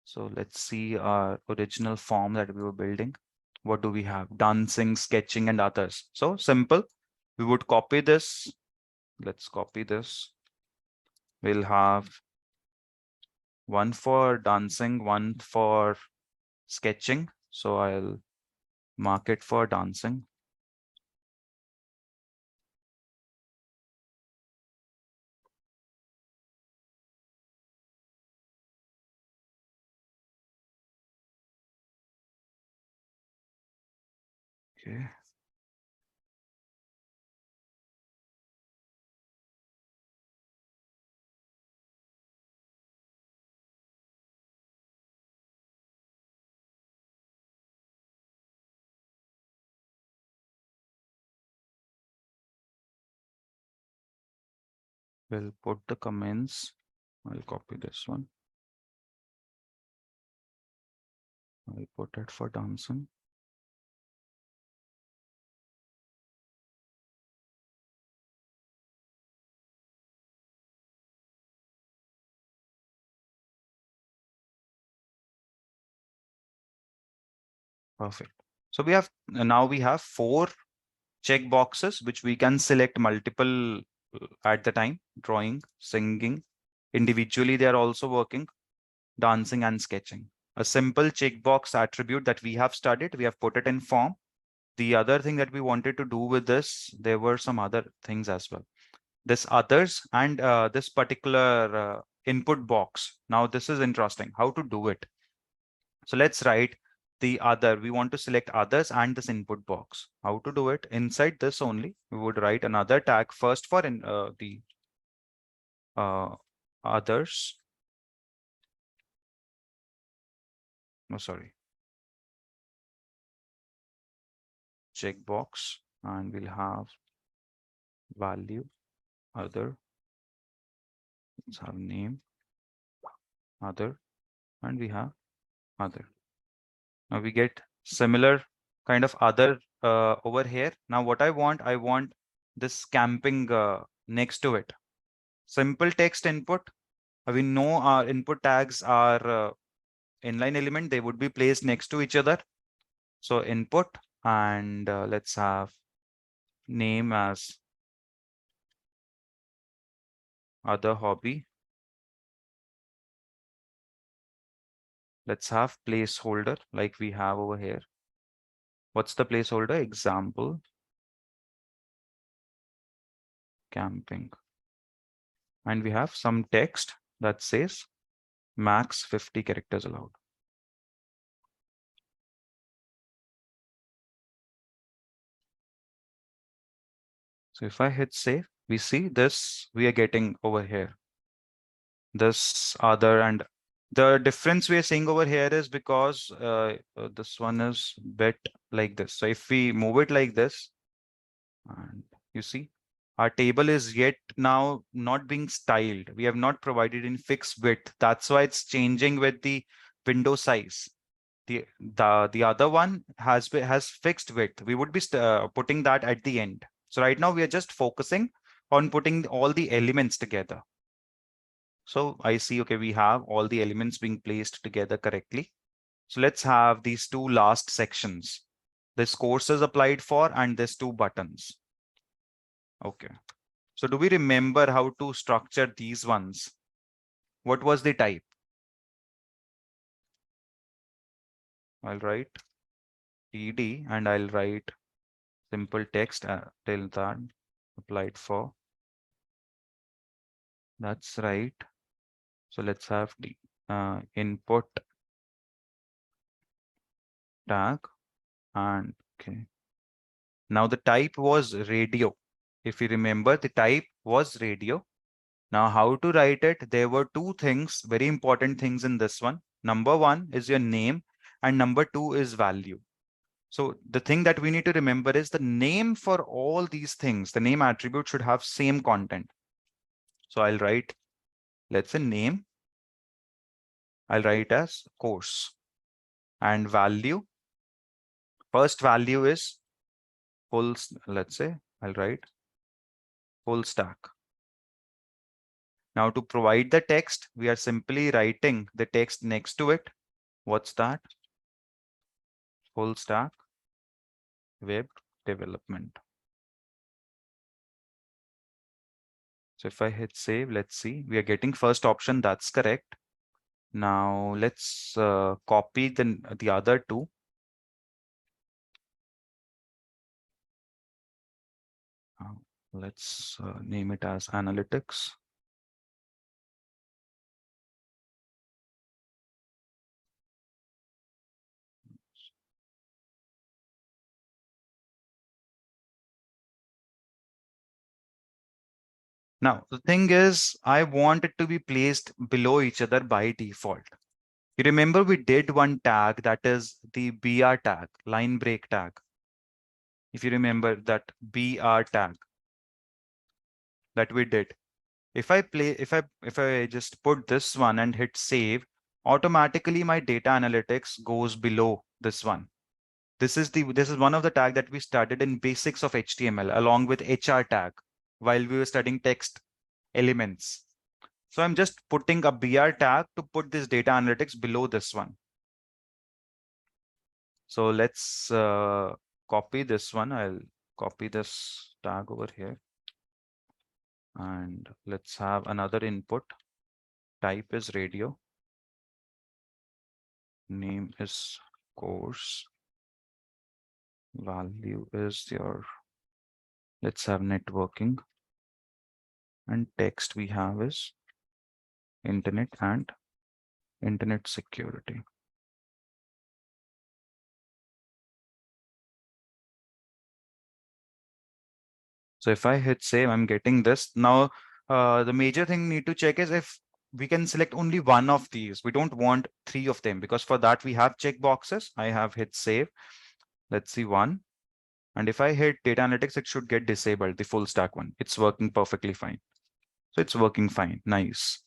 So let's see our original form that we were building. What do we have? Dancing, sketching, and others. So simple. We would copy this. Let's copy this. We'll have one for dancing, one for sketching. So I'll mark it for dancing. Okay. We'll put the comments. I'll copy this one. I'll put it for dancing. Perfect. So we have now we have 4 check boxes which we can select multiple at the time: drawing, singing. Individually, they are also working, dancing and sketching. A simple checkbox attribute that we have studied, we have put it in form. The other thing that we wanted to do with this, there were some other things as well. This others and this particular input box. Now this is interesting, how to do it. So let's write the other. We want to select others and this input box. How to do it? Inside this only, we would write another tag first for the others. No, sorry. Checkbox, and we'll have value other. Let's have name other, and we have other. Now we get similar kind of other over here. Now what I want this camping next to it. Simple text input. We know our input tags are inline element. They would be placed next to each other. So input, and let's have name as other hobby. Let's have placeholder like we have over here. What's the placeholder? Example camping. And we have some text that says max 50 characters allowed. So if I hit save, we see this we are getting over here. This other, and the difference we are seeing over here is because this one is bit like this. So if we move it like this, and you see our table is yet now not being styled. We have not provided in fixed width. That's why it's changing with the window size. The other one has fixed width. We would be putting that at the end. So right now we are just focusing on putting all the elements together. So I see, okay, we have all the elements being placed together correctly. So let's have these two last sections. This course is applied for and these 2 buttons. Okay. So do we remember how to structure these ones? What was the type? I'll write TD and I'll write simple text till that applied for. That's right. So let's have the input tag, and okay. Now the type was radio. If you remember, the type was radio. Now how to write it? There were 2 things, very important things in this one. Number 1 is your name and number 2 is value. So the thing that we need to remember is the name for all these things. The name attribute should have same content. So I'll write, let's say name. I'll write as course, and value. First value is full, let's say I'll write full stack. Now to provide the text, we are simply writing the text next to it. What's that? Full stack web development. So if I hit save, let's see, we are getting first option. That's correct. Now let's copy the other two. Let's name it as analytics. Now, the thing is, I want it to be placed below each other by default. You remember we did one tag, that is the BR tag, line break tag. If you remember that BR tag that we did. If I just put this one and hit save, automatically my data analytics goes below this one. This is one of the tag that we studied in basics of HTML along with HR tag while we were studying text elements. So I'm just putting a BR tag to put this data analytics below this one. So let's copy this one. I'll copy this tag over here. And let's have another input. Type is radio. Name is course. Value is your, let's have networking. And text we have is internet and internet security. So if I hit save, I'm getting this. Now, the major thing need to check is if we can select only one of these. We don't want three of them because for that we have checkboxes. I have hit save. Let's see one. And if I hit data analytics, it should get disabled, the full stack one. It's working perfectly fine. So it's working fine. Nice.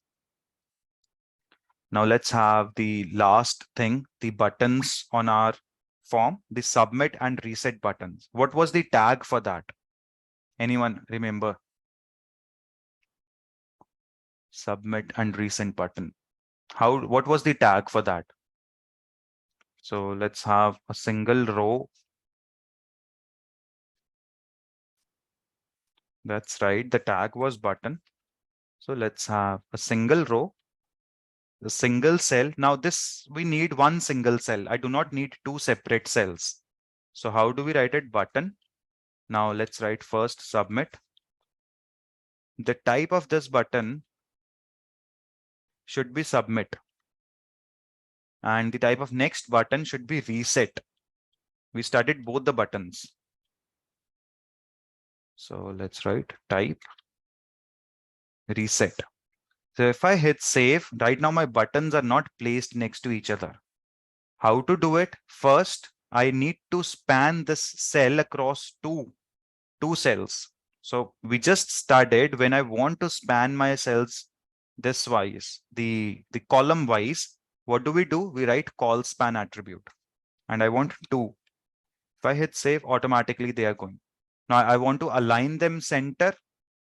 Now let's have the last thing, the buttons on our form, the submit and reset buttons. What was the tag for that? Anyone remember? Submit and reset button. What was the tag for that? So let's have a single row. That's right. The tag was button. So let's have a single row, a single cell. Now this, we need one single cell. I do not need two separate cells. So how do we write it? Button. Now let's write first submit. The type of this button should be submit. And the type of next button should be reset. We studied both the buttons. So let's write type reset. So if I hit save, right now my buttons are not placed next to each other. How to do it? First, I need to span this cell across two cells. So we just studied when I want to span my cells this wise, the column wise, what do? We write call span attribute. And I want two. If I hit save, automatically they are going. Now I want to align them center.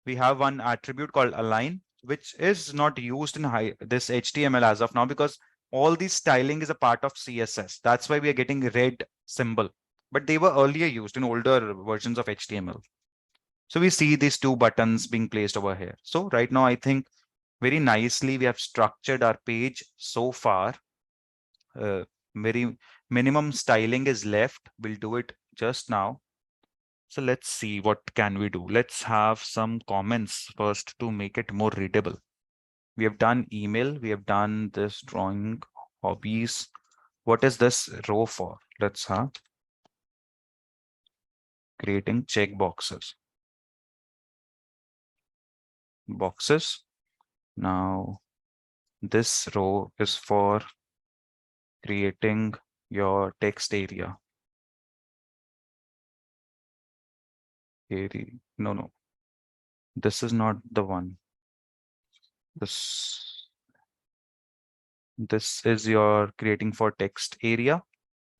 We have one attribute called align, which is not used in this HTML as of now because all the styling is a part of CSS. That's why we are getting red symbol. But they were earlier used in older versions of HTML. So we see these two buttons being placed over here. So right now, I think very nicely we have structured our page so far. Very minimum styling is left. We'll do it just now. So let's see what can we do. Let's have some comments first to make it more readable. We have done email. We have done this drawing, hobbies. What is this row for? Let's have creating check boxes. Boxes. Now this row is for creating your text area. No. This is not the one. This is your creating for text area,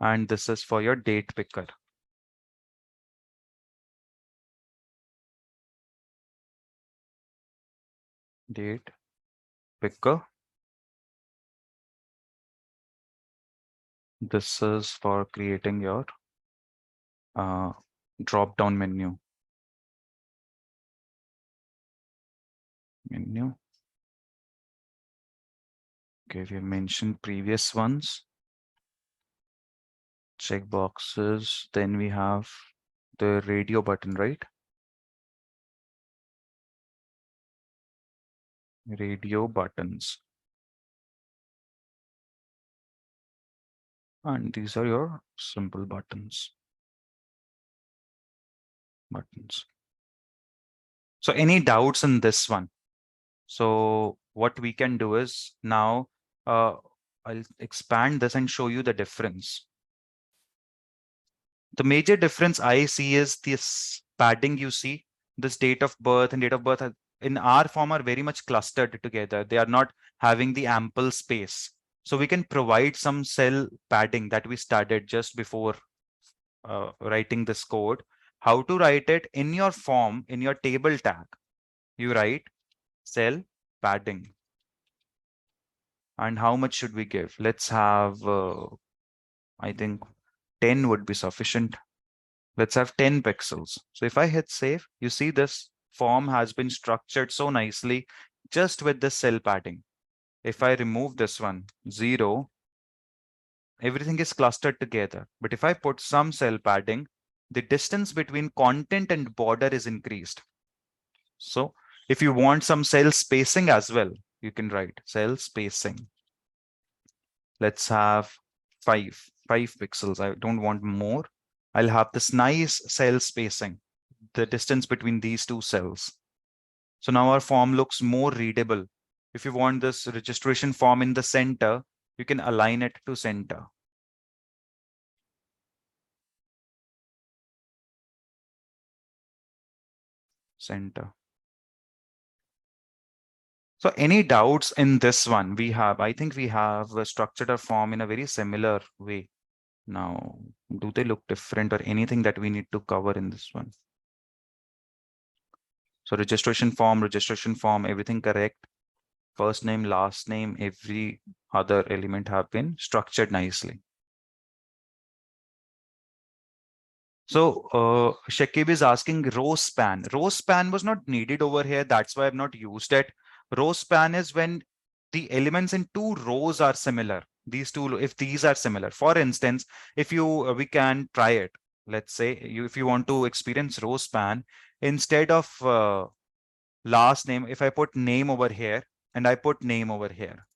and this is for your date picker. Date picker. This is for creating your drop down menu. Okay, we have mentioned previous ones. Check boxes. Then we have the radio button, right? Radio buttons. And these are your simple buttons. So any doubts in this one? So what we can do is now I'll expand this and show you the difference. The major difference I see is this padding you see, this date of birth and date of birth in our form are very much clustered together. They are not having the ample space. So we can provide some cell padding that we started just before writing this code. How to write it in your form, in your table tag, you write cell padding. And how much should we give? Let's have, I think 10 would be sufficient. Let's have 10 pixels. So if I hit save, you see this form has been structured so nicely just with this cell padding. If I remove this one, 0, everything is clustered together. But if I put some cell padding, the distance between content and border is increased. So if you want some cell spacing as well, you can write cell spacing. Let's have 5 pixels. I don't want more. I'll have this nice cell spacing, the distance between these two cells. So now our form looks more readable. If you want this registration form in the center, you can align it to center. Center. So any doubts in this one? I think we have structured our form in a very similar way. Now, do they look different or anything that we need to cover in this one? So registration form, everything correct. First name, last name, every other element have been structured nicely. So Shakib is asking row span. Row span was not needed over here. That's why I've not used it. Row span is when the elements in two rows are similar. These two, if these are similar. For instance, if you, we can try it. Let's say if you want to experience row span, instead of last name, if I put name over here and I put name over here.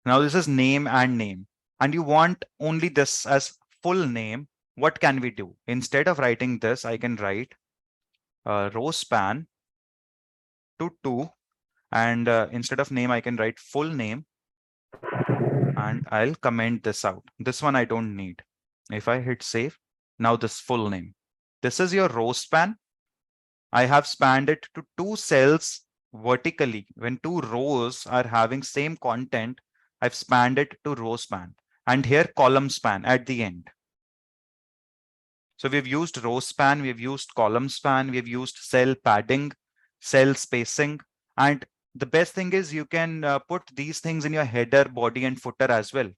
Now this is name and name, and you want only this as full name. What can we do? Instead of writing this, I can write row span to 2, and instead of name, I can write full name, and I'll comment this out. This one I don't need. If I hit save, now this full name. This is your row span. I have spanned it to 2 cells vertically. When 2 rows are having same content, I've spanned it to row span, and here column span at the end. So we've used row span, we've used column span, we've used cell padding, cell spacing, and the best thing is you can put these things in your header, body, and footer as well.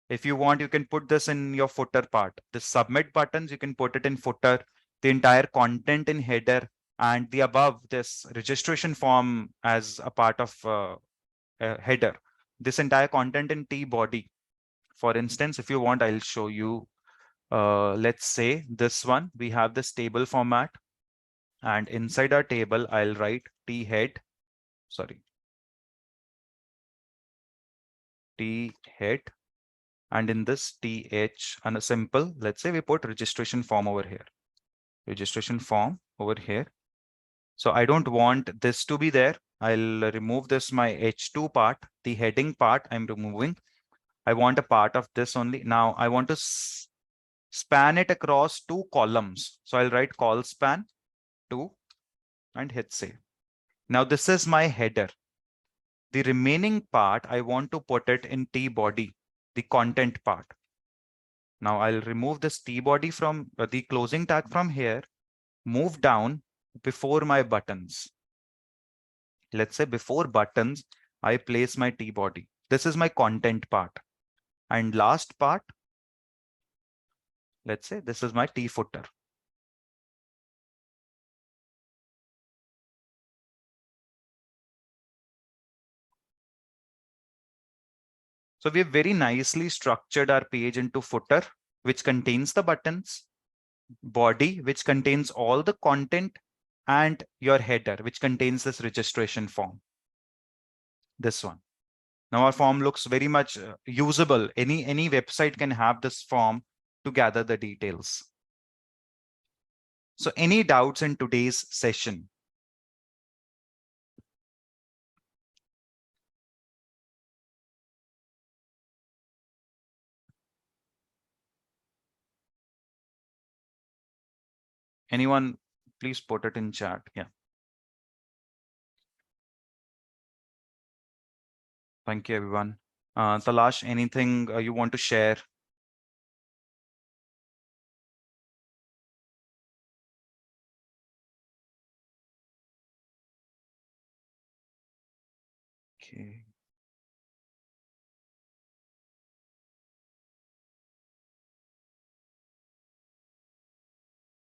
If you want, you can put this in your footer part. The submit buttons, you can put it in footer, the entire content in header, and the above, this registration form as a part of header. This entire content in T body. For instance, if you want, I'll show you. Let's say this one, we have this table format, and inside our table, I'll write T head, T head, and in this TH and a simple, let's say we put registration form over here. Registration form over here. So I don't want this to be there. I'll remove this, my H2 part, the heading part I'm removing. I want a part of this only. Now I want to span it across 2 columns. So I'll write col span 2 and hit save. Now this is my header. The remaining part, I want to put it in T body, the content part. Now I'll remove this T body from the closing tag from here, move down before my buttons. Let's say before buttons, I place my T body. This is my content part. And last part, let's say this is my T footer. So we have very nicely structured our page into footer, which contains the buttons, body, which contains all the content, and your header, which contains this registration form. This one. Now our form looks very much usable. Any website can have this form to gather the details. So any doubts in today's session? Anyone, please put it in chat. Yeah. Thank you, everyone. Talash, anything you want to share? Okay.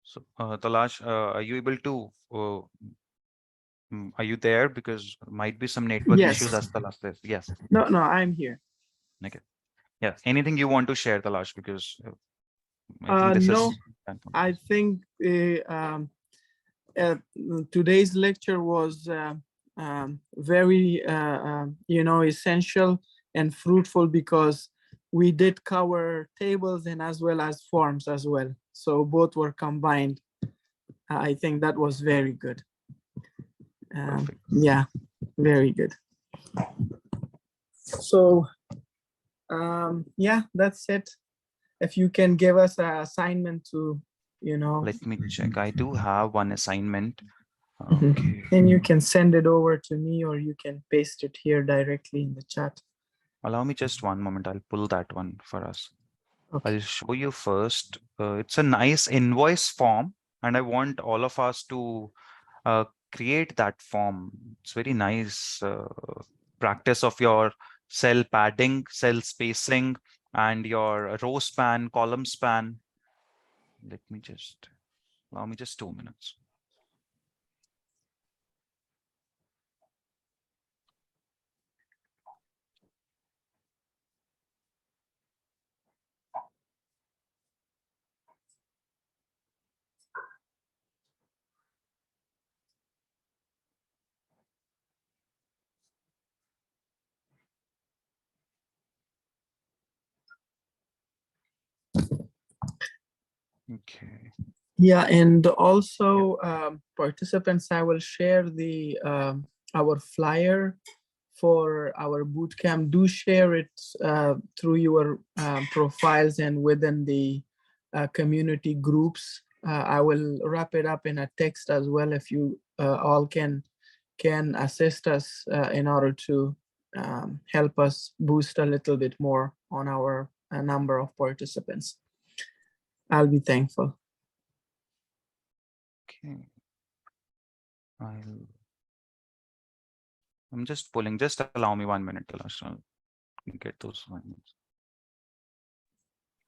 So, Talash, are you able to, are you there? Because might be some network Yes. issues as Talash says. Yes. No, I'm here. Okay. Yeah. Anything you want to share, Talash? Because I think this No, is. I think today's lecture was very, essential and fruitful because we did cover tables and as well as forms as well. So both were combined. I think that was very good. Perfect. Yeah, very good. So, yeah, that's it. If you can give us an assignment to, Let me check. I do have one assignment. Mhm. Okay. And you can send it over to me or you can paste it here directly in the chat. Allow me just one moment. I'll pull that one for us. Okay. I'll show you first. It's a nice invoice form, and I want all of us to create that form. It's very nice practice of your cell padding, cell spacing, and your row span, column span. Let me just allow me just 2 minutes. Okay. Yeah, and also participants, I will share the our flyer for our bootcamp. Do share it through your profiles and within the community groups. I will wrap it up in a text as well if you all can assist us in order to help us boost a little bit more on our number of participants. I'll be thankful. Okay. I'm just pulling. Just allow me 1 minute, Talash. I'll get those ones.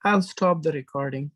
I'll stop the recording.